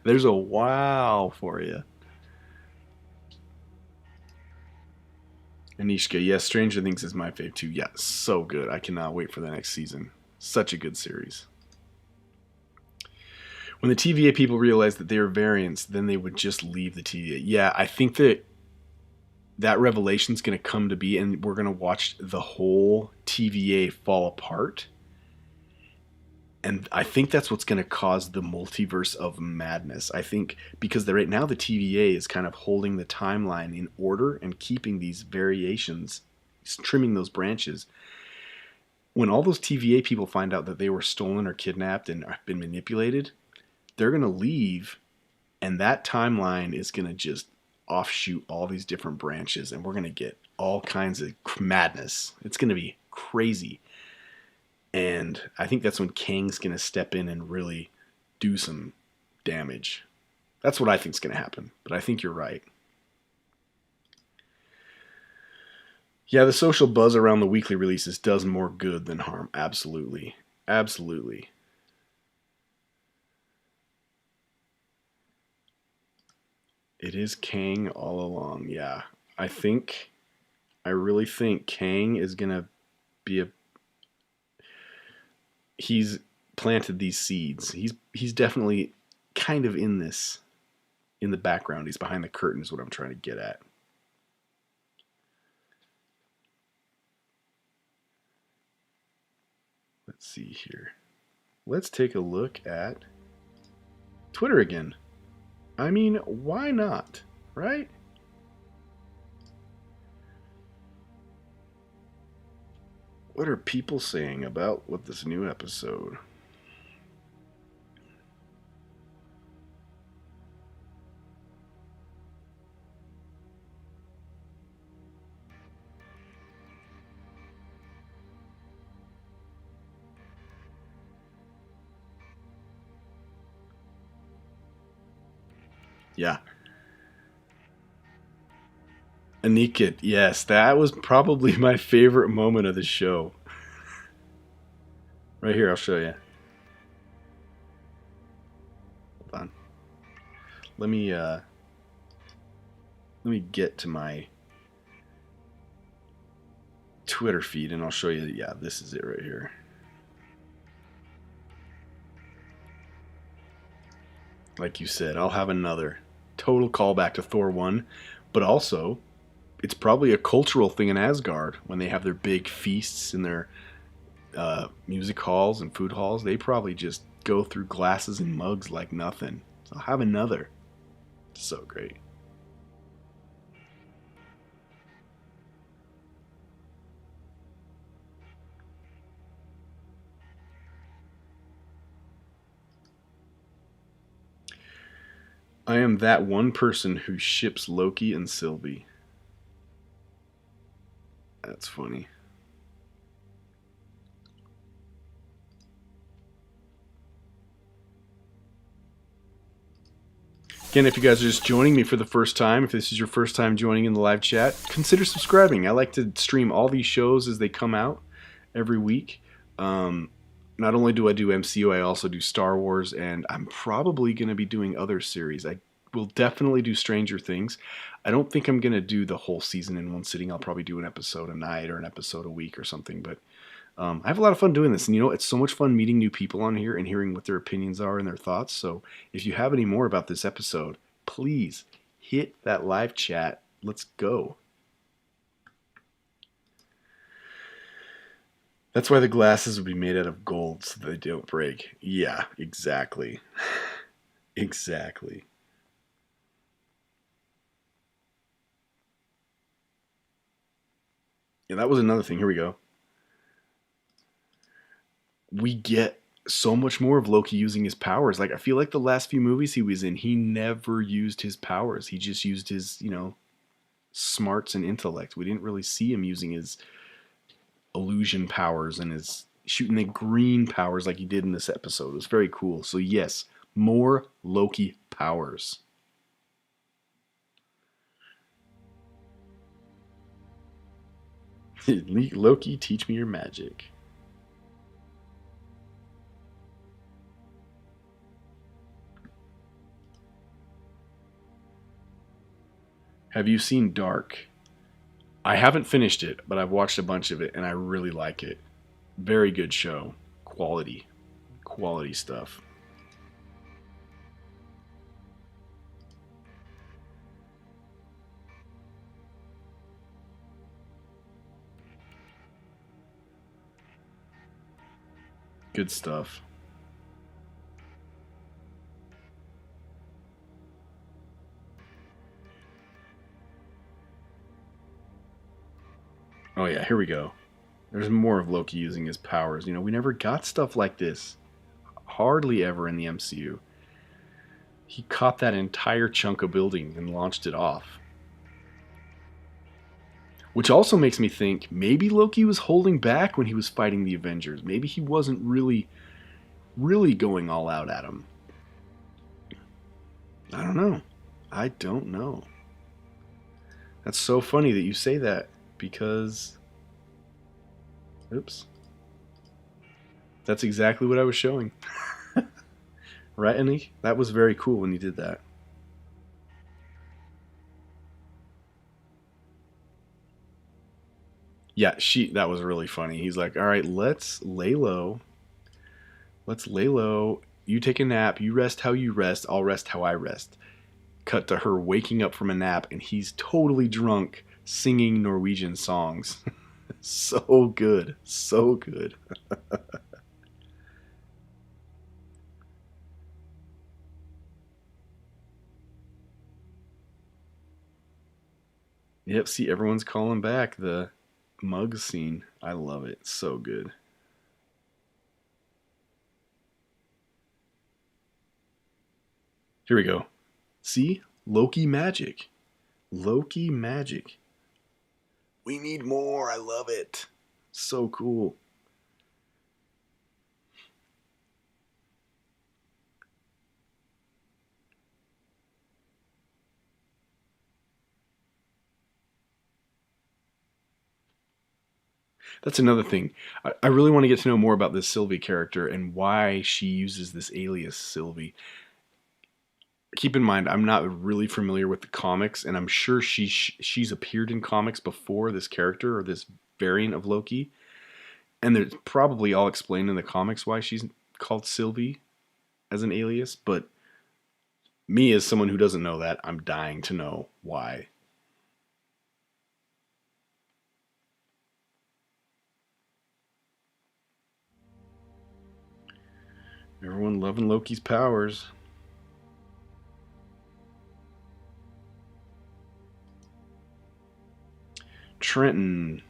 There's a wow for you. Anishka, yes, Stranger Things is my fave too. Yeah, so good. I cannot wait for the next season. Such a good series. When the TVA people realized that they were variants, then they would just leave the TVA. Yeah, I think that revelation's going to come to be, and we're going to watch the whole TVA fall apart. And I think that's what's going to cause the multiverse of madness. I think because right now the TVA is kind of holding the timeline in order and keeping these variations, trimming those branches. When all those TVA people find out that they were stolen or kidnapped and have been manipulated, they're going to leave, and that timeline is going to just offshoot all these different branches, and we're going to get all kinds of madness. It's going to be crazy. And I think that's when Kang's going to step in and really do some damage. That's what I think is going to happen. But I think you're right. Yeah, the social buzz around the weekly releases does more good than harm. Absolutely. Absolutely. It is Kang all along. Yeah. I really think Kang is going to be he's planted these seeds. He's definitely kind of in the background. He's behind the curtain is what I'm trying to get at. Let's see here. Let's take a look at Twitter again. I mean, why not, right? What are people saying about this new episode? Yeah. Anikit, yes, that was probably my favorite moment of the show. Right here, I'll show you. Hold on. Let me get to my Twitter feed and I'll show you. Yeah, this is it right here. Like you said, I'll have another total callback to Thor 1, but also it's probably a cultural thing in Asgard when they have their big feasts in their music halls and food halls. They probably just go through glasses and mugs like nothing. So I'll have another. So great. I am that one person who ships Loki and Sylvie. That's funny. Again, if you guys are just joining me for the first time, if this is your first time joining in the live chat, consider subscribing. I like to stream all these shows as they come out every week. Not only do I do MCU, I also do Star Wars, and I'm probably going to be doing other series. I will definitely do Stranger Things. I don't think I'm going to do the whole season in one sitting. I'll probably do an episode a night or an episode a week or something, but I have a lot of fun doing this, and it's so much fun meeting new people on here and hearing what their opinions are and their thoughts. So if you have any more about this episode, please hit that live chat. Let's go. That's why the glasses would be made out of gold so they don't break. Yeah, exactly. Exactly. Yeah, that was another thing. Here we go. We get so much more of Loki using his powers. Like, I feel like the last few movies he was in, he never used his powers. He just used his, smarts and intellect. We didn't really see him using his illusion powers and his shooting the green powers like he did in this episode. It was very cool. So yes, more Loki powers. Loki, teach me your magic. Have you seen Dark? I haven't finished it, but I've watched a bunch of it and I really like it. Very good show. Quality stuff. Good stuff. Oh yeah, here we go. There's more of Loki using his powers. We never got stuff like this. Hardly ever in the MCU. He caught that entire chunk of building and launched it off. Which also makes me think maybe Loki was holding back when he was fighting the Avengers. Maybe he wasn't really going all out at him. I don't know. That's so funny that you say that because... Oops. That's exactly what I was showing. Right, Annie? That was very cool when you did that. Yeah, that was really funny. He's like, all right, let's lay low. Let's lay low. You take a nap. You rest how you rest. I'll rest how I rest. Cut to her waking up from a nap, and he's totally drunk singing Norwegian songs. So good. So good. Yep, see, everyone's calling back the mug scene. I love it. So good. Here we go. See? Loki magic. Loki magic. We need more. I love it. So cool. That's another thing. I really want to get to know more about this Sylvie character and why she uses this alias Sylvie. Keep in mind, I'm not really familiar with the comics, and I'm sure she's appeared in comics before, this character or this variant of Loki. And there's probably all explained in the comics why she's called Sylvie as an alias, but me as someone who doesn't know that, I'm dying to know why. Everyone loving Loki's powers. Trenton.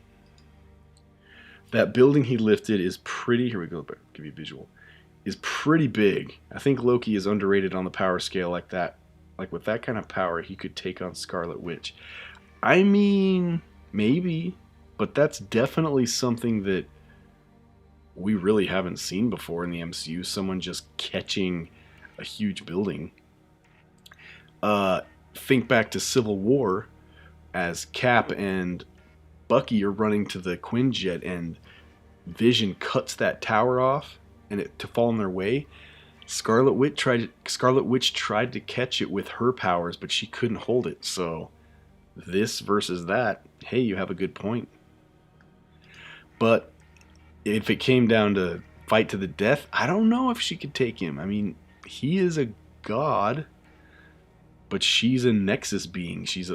That building he lifted is pretty. Here we go. Give you a visual. Is pretty big. I think Loki is underrated on the power scale like that. Like with that kind of power, he could take on Scarlet Witch. I mean, maybe, but that's definitely something that we really haven't seen before in the MCU. Someone just catching a huge building. Uh, think back to Civil War as Cap and Bucky are running to the Quinjet and Vision cuts that tower off and it to fall in their way. Scarlet Witch tried to catch it with her powers, but she couldn't hold it. So this versus that, hey, you have a good point. But if it came down to fight to the death, I don't know if she could take him. I mean, he is a god, but she's a Nexus being. She's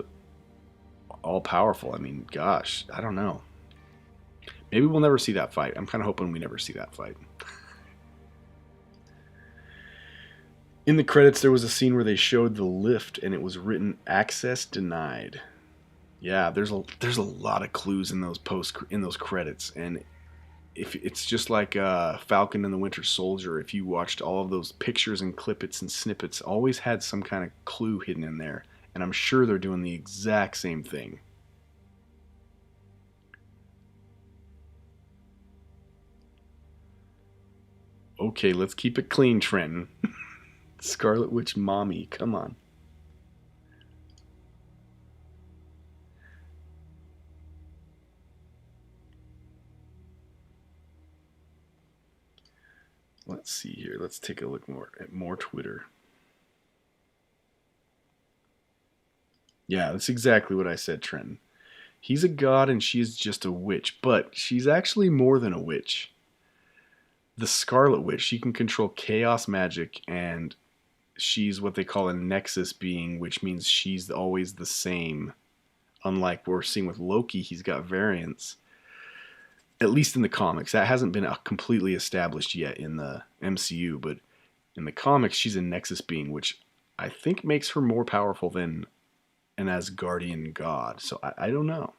all powerful. I mean, gosh, I don't know. Maybe we'll never see that fight. I'm kind of hoping we never see that fight. In the credits, there was a scene where they showed the lift, and it was written "access denied." Yeah, there's a lot of clues in those credits, and if it's just like Falcon and the Winter Soldier, if you watched all of those pictures and clippets and snippets, always had some kind of clue hidden in there, and I'm sure they're doing the exact same thing. Okay, let's keep it clean, Trenton. Scarlet Witch mommy, come on. Let's see here. Let's take a look more at more Twitter. Yeah, that's exactly what I said, Trenton. He's a god and she's just a witch, but she's actually more than a witch. The Scarlet Witch, she can control chaos magic, and she's what they call a Nexus being, which means she's always the same. Unlike what we're seeing with Loki, he's got variants. At least in the comics. That hasn't been completely established yet in the MCU, but in the comics, she's a Nexus being, which I think makes her more powerful than an Asgardian god. So I don't know.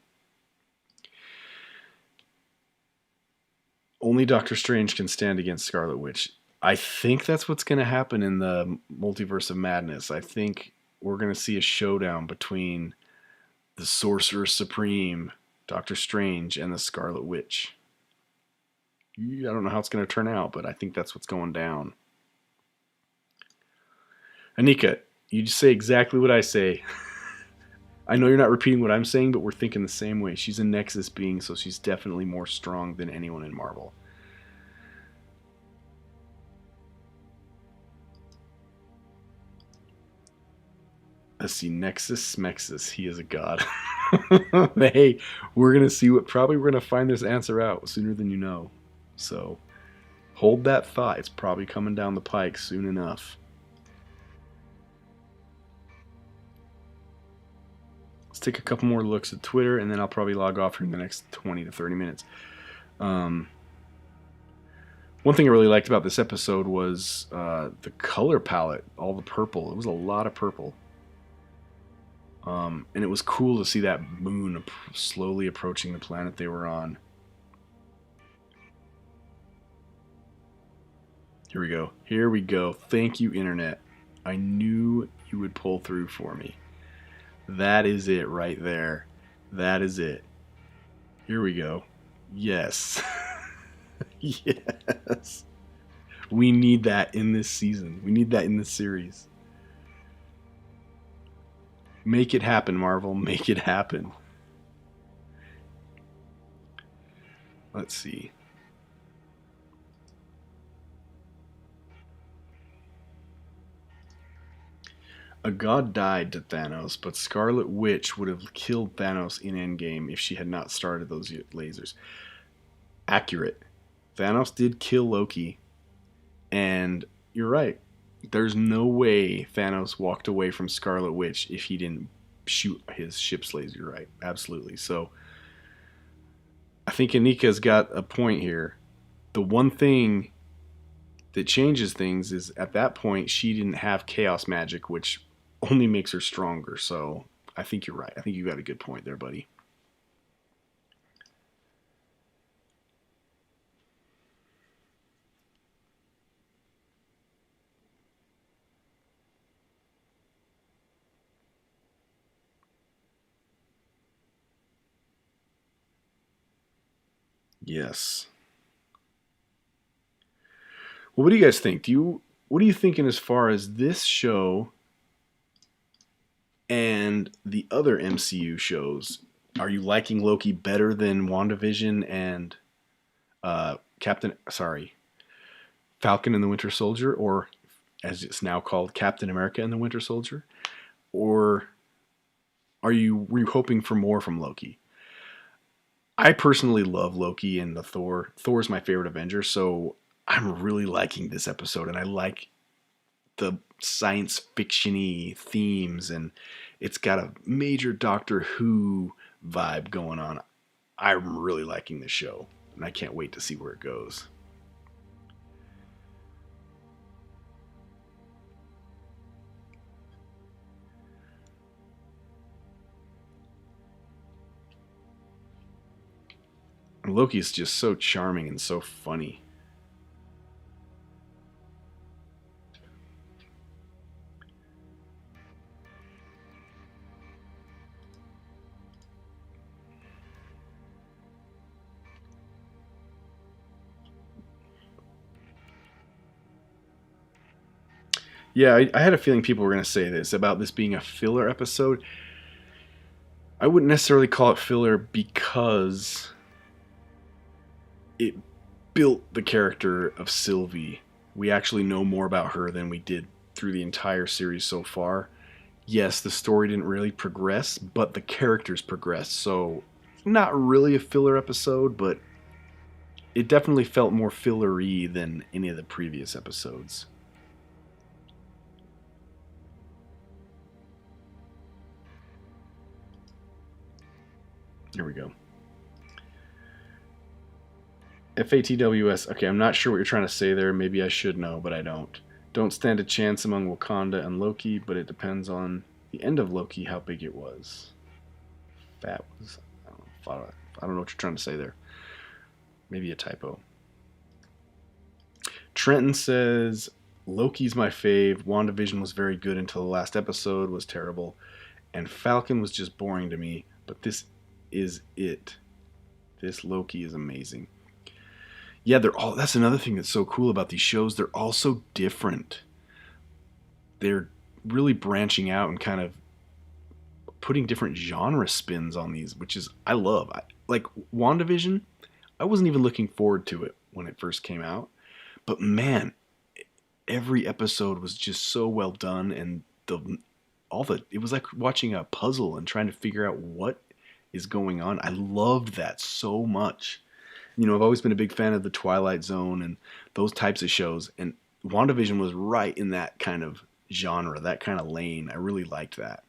Only Doctor Strange can stand against Scarlet Witch. I think that's what's going to happen in the Multiverse of Madness. I think we're going to see a showdown between the Sorcerer Supreme, Doctor Strange, and the Scarlet Witch. I don't know how it's going to turn out, but I think that's what's going down. Anika, you just say exactly what I say. I know you're not repeating what I'm saying, but we're thinking the same way. She's a Nexus being, so she's definitely more strong than anyone in Marvel. Let's see, Nexus Smexus. He is a god. Hey, we're going to see what... Probably we're going to find this answer out sooner than you know. So, hold that thought. It's probably coming down the pike soon enough. Let's take a couple more looks at Twitter, and then I'll probably log off in the next 20 to 30 minutes. One thing I really liked about this episode was the color palette, all the purple. It was a lot of purple. And it was cool to see that moon slowly approaching the planet they were on. Here we go. Here we go. Thank you, Internet. I knew you would pull through for me. That is it right there. That is it. Here we go. Yes. Yes. We need that in this season. We need that in this series. Make it happen, Marvel. Make it happen. Let's see. A god died to Thanos, but Scarlet Witch would have killed Thanos in Endgame if she had not started those lasers. Accurate. Thanos did kill Loki, and you're right. There's no way Thanos walked away from Scarlet Witch if he didn't shoot his ship's laser right. Absolutely. So I think Anika's got a point here. The one thing that changes things is at that point she didn't have chaos magic, which only makes her stronger. So I think you're right. I think you got a good point there, buddy. Yes. Well, what do you guys think? What are you thinking as far as this show And the other MCU shows, are you liking Loki better than WandaVision and Falcon and the Winter Soldier, or as it's now called, Captain America and the Winter Soldier? Or were you hoping for more from Loki? I personally love Loki and the Thor. Thor's my favorite Avenger, so I'm really liking this episode, and I like the science fiction-y themes, and it's got a major Doctor Who vibe going on. I'm really liking this show, and I can't wait to see where it goes. And Loki is just so charming and so funny. Yeah, I had a feeling people were going to say this about this being a filler episode. I wouldn't necessarily call it filler because it built the character of Sylvie. We actually know more about her than we did through the entire series so far. Yes, the story didn't really progress, but the characters progressed. So, not really a filler episode, but it definitely felt more fillery than any of the previous episodes. Here we go. FATWS. Okay, I'm not sure what you're trying to say there. Maybe I should know, but I don't. Don't stand a chance among Wakanda and Loki, but it depends on the end of Loki how big it was. That was. I don't know what you're trying to say there. Maybe a typo. Trenton says Loki's my fave. WandaVision was very good until the last episode was terrible, and Falcon was just boring to me. But this is it. This Loki is amazing. Yeah, that's another thing that's so cool about these shows. They're all so different. They're really branching out and kind of putting different genre spins on these, which is I love. Like WandaVision, I wasn't even looking forward to it when it first came out. But man, every episode was just so well done, and it was like watching a puzzle and trying to figure out what is going on. I loved that so much. You know, I've always been a big fan of the Twilight Zone and those types of shows, and WandaVision was right in that kind of genre, that kind of lane. I really liked that.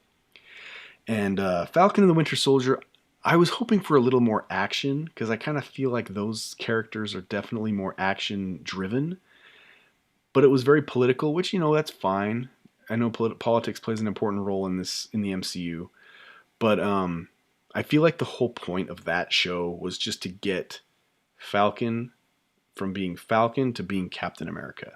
And Falcon and the Winter Soldier, I was hoping for a little more action because I kind of feel like those characters are definitely more action driven. But it was very political, which, you know, that's fine. I know politics plays an important role in the MCU, but I feel like the whole point of that show was just to get Falcon from being Falcon to being Captain America.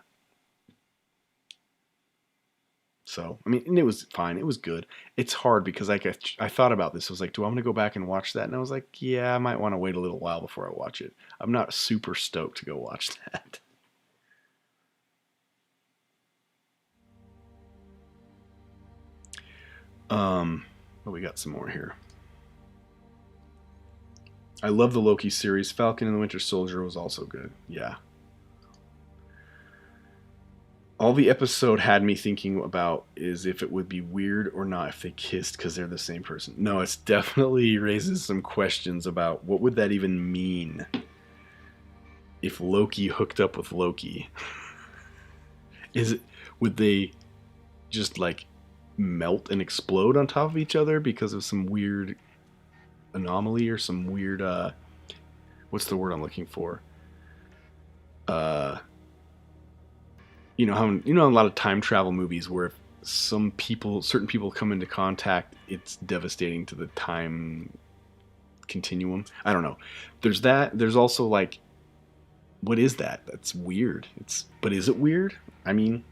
So, I mean, and it was fine. It was good. It's hard because I thought about this. I was like, do I want to go back and watch that? And I was like, yeah, I might want to wait a little while before I watch it. I'm not super stoked to go watch that. But we got some more here. I love the Loki series. Falcon and the Winter Soldier was also good. Yeah. All the episode had me thinking about is if it would be weird or not if they kissed because they're the same person. No, it's definitely raises some questions about what would that even mean if Loki hooked up with Loki. Would they just like melt and explode on top of each other because of some weird anomaly or some weird what's the word I'm looking for? You know how a lot of time travel movies where if certain people come into contact, it's devastating to the time continuum. I don't know. There's that. There's also like, what is that? That's weird. But is it weird? I mean,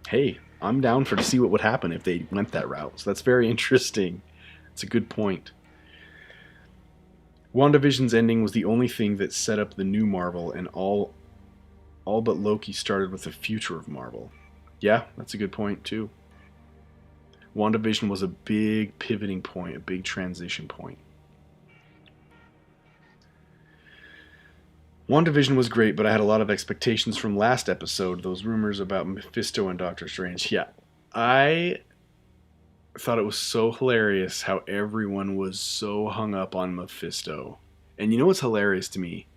hey, I'm down to see what would happen if they went that route. So that's very interesting. It's a good point. WandaVision's ending was the only thing that set up the new Marvel, and all but Loki started with the future of Marvel. Yeah, that's a good point too. WandaVision was a big pivoting point, a big transition point. WandaVision was great, but I had a lot of expectations from last episode, those rumors about Mephisto and Doctor Strange. Yeah, I thought it was so hilarious how everyone was so hung up on Mephisto. And you know what's hilarious to me?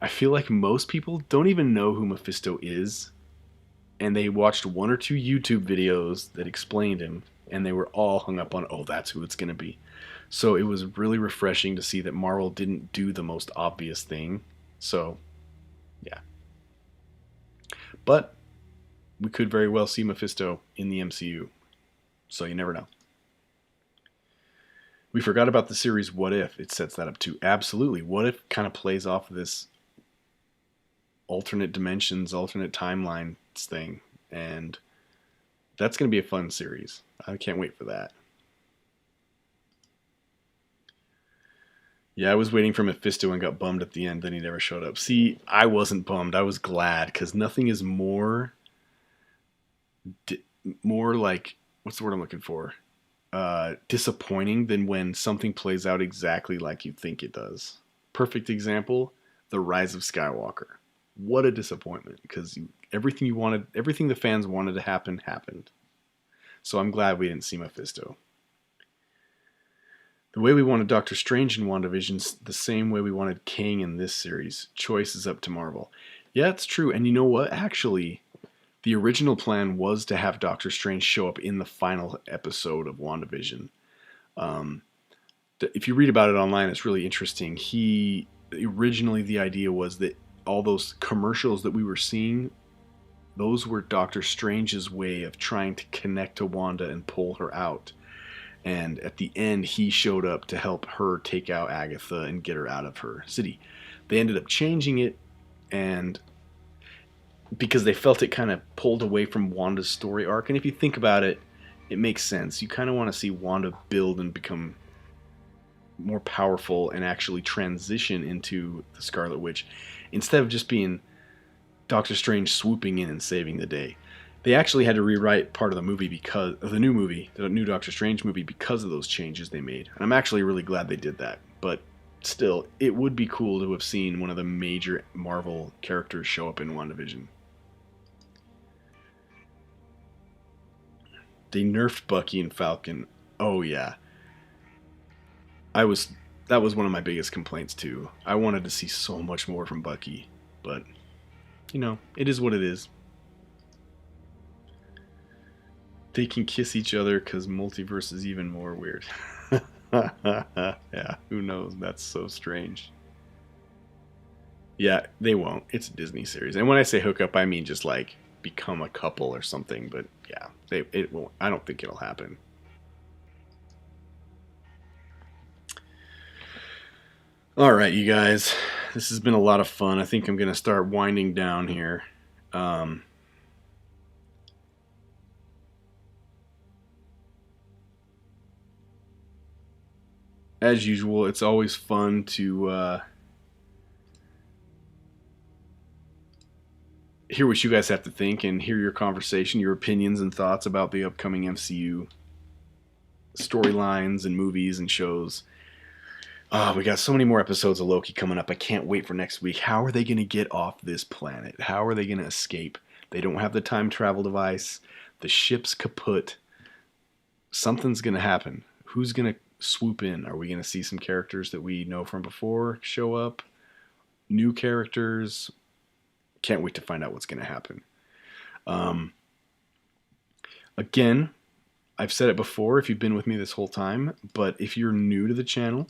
I feel like most people don't even know who Mephisto is, and they watched one or two YouTube videos that explained him, and they were all hung up on, oh, that's who it's going to be. So it was really refreshing to see that Marvel didn't do the most obvious thing. So, yeah. But we could very well see Mephisto in the MCU. So you never know. We forgot about the series What If. It sets that up too. Absolutely. What If kind of plays off of this alternate dimensions, alternate timelines thing. And that's going to be a fun series. I can't wait for that. Yeah, I was waiting for Mephisto and got bummed at the end. Then he never showed up. See, I wasn't bummed. I was glad because nothing is more like, what's the word I'm looking for? Disappointing than when something plays out exactly like you think it does. Perfect example, The Rise of Skywalker. What a disappointment because everything you wanted, everything the fans wanted to happen happened. So I'm glad we didn't see Mephisto. The way we wanted Doctor Strange in WandaVision's the same way we wanted Kang in this series. Choice is up to Marvel. Yeah, it's true. And you know what? Actually, the original plan was to have Doctor Strange show up in the final episode of WandaVision. If you read about it online, it's really interesting. Originally, the idea was that all those commercials that we were seeing, those were Doctor Strange's way of trying to connect to Wanda and pull her out. And at the end, he showed up to help her take out Agatha and get her out of her city. They ended up changing it, and because they felt it kind of pulled away from Wanda's story arc. And if you think about it, it makes sense. You kind of want to see Wanda build and become more powerful and actually transition into the Scarlet Witch instead of just being Doctor Strange swooping in and saving the day. They actually had to rewrite part of the movie because of the new Doctor Strange movie, because of those changes they made. And I'm actually really glad they did that. But still, it would be cool to have seen one of the major Marvel characters show up in WandaVision. They nerfed Bucky and Falcon. Oh yeah. That was one of my biggest complaints too. I wanted to see so much more from Bucky, but it is what it is. They can kiss each other because multiverse is even more weird. Yeah, who knows? That's so strange. Yeah, they won't. It's a Disney series. And when I say hook up, I mean just like become a couple or something. But yeah, it won't. I don't think it'll happen. All right, you guys. This has been a lot of fun. I think I'm going to start winding down here. As usual, it's always fun to hear what you guys have to think and hear your conversation, your opinions and thoughts about the upcoming MCU storylines and movies and shows. We got so many more episodes of Loki coming up. I can't wait for next week. How are they going to get off this planet? How are they going to escape? They don't have the time travel device. The ship's kaput. Something's going to happen. Who's going to swoop in? Are we going to see some characters that we know from before show up? New characters? Can't wait to find out what's going to happen. Again, I've said it before if you've been with me this whole time, but if you're new to the channel,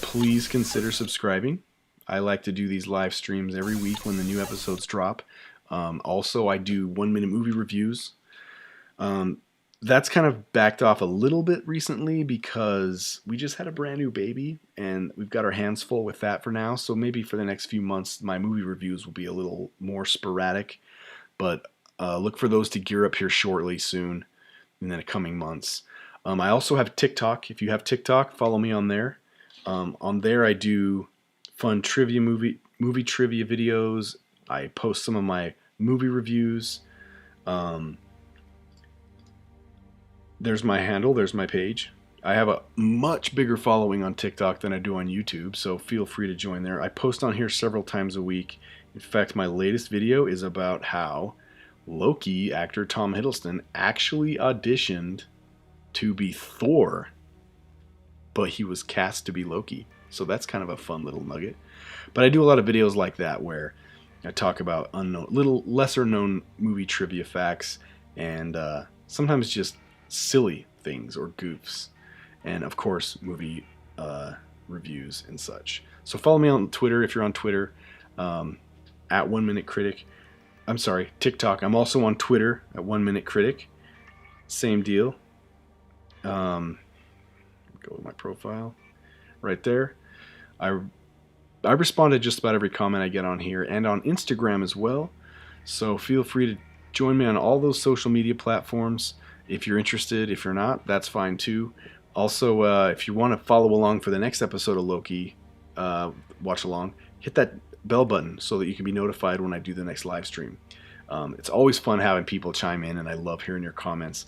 please consider subscribing. I like to do these live streams every week when the new episodes drop. Also, I do 1-minute movie reviews. That's kind of backed off a little bit recently because we just had a brand new baby and we've got our hands full with that for now. So maybe for the next few months, my movie reviews will be a little more sporadic, but look for those to gear up here shortly soon in the coming months. I also have TikTok. If you have TikTok, follow me on there. On there, I do fun trivia movie trivia videos. I post some of my movie reviews. there's my handle, there's my page. I have a much bigger following on TikTok than I do on YouTube, so feel free to join there. I post on here several times a week. In fact, my latest video is about how Loki actor Tom Hiddleston actually auditioned to be Thor, but he was cast to be Loki. So that's kind of a fun little nugget. But I do a lot of videos like that where I talk about little lesser known movie trivia facts and sometimes just silly things or goofs. And of course, movie reviews and such. So follow me on Twitter if you're on Twitter, at 1 Minute Critic. I'm sorry, TikTok. I'm also on Twitter at 1 Minute Critic. Same deal. Go with my profile right there. I respond to just about every comment I get on here and on Instagram as well. So feel free to join me on all those social media platforms if you're interested. If you're not, that's fine too. Also, if you want to follow along for the next episode of Loki, watch along, hit that bell button so that you can be notified when I do the next live stream. It's always fun having people chime in, and I love hearing your comments.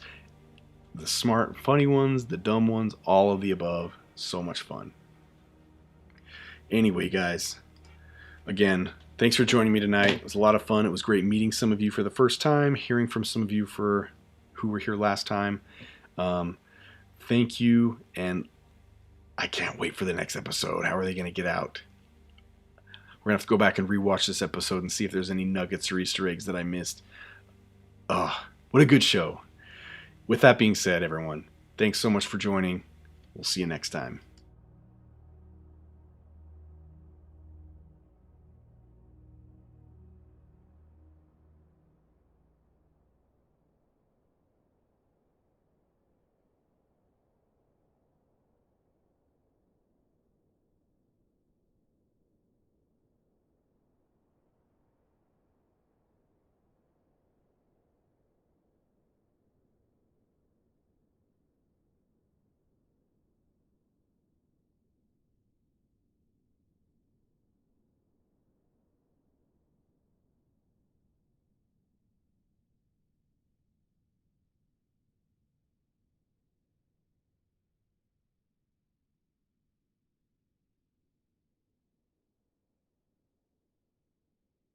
The smart, funny ones, the dumb ones, all of the above. So much fun. Anyway, guys, again, thanks for joining me tonight. It was a lot of fun. It was great meeting some of you for the first time, hearing from some of you who were here last time. Thank you, and I can't wait for the next episode. How are they going to get out? We're going to have to go back and rewatch this episode and see if there's any nuggets or Easter eggs that I missed. Oh, what a good show. With that being said, everyone, thanks so much for joining. We'll see you next time.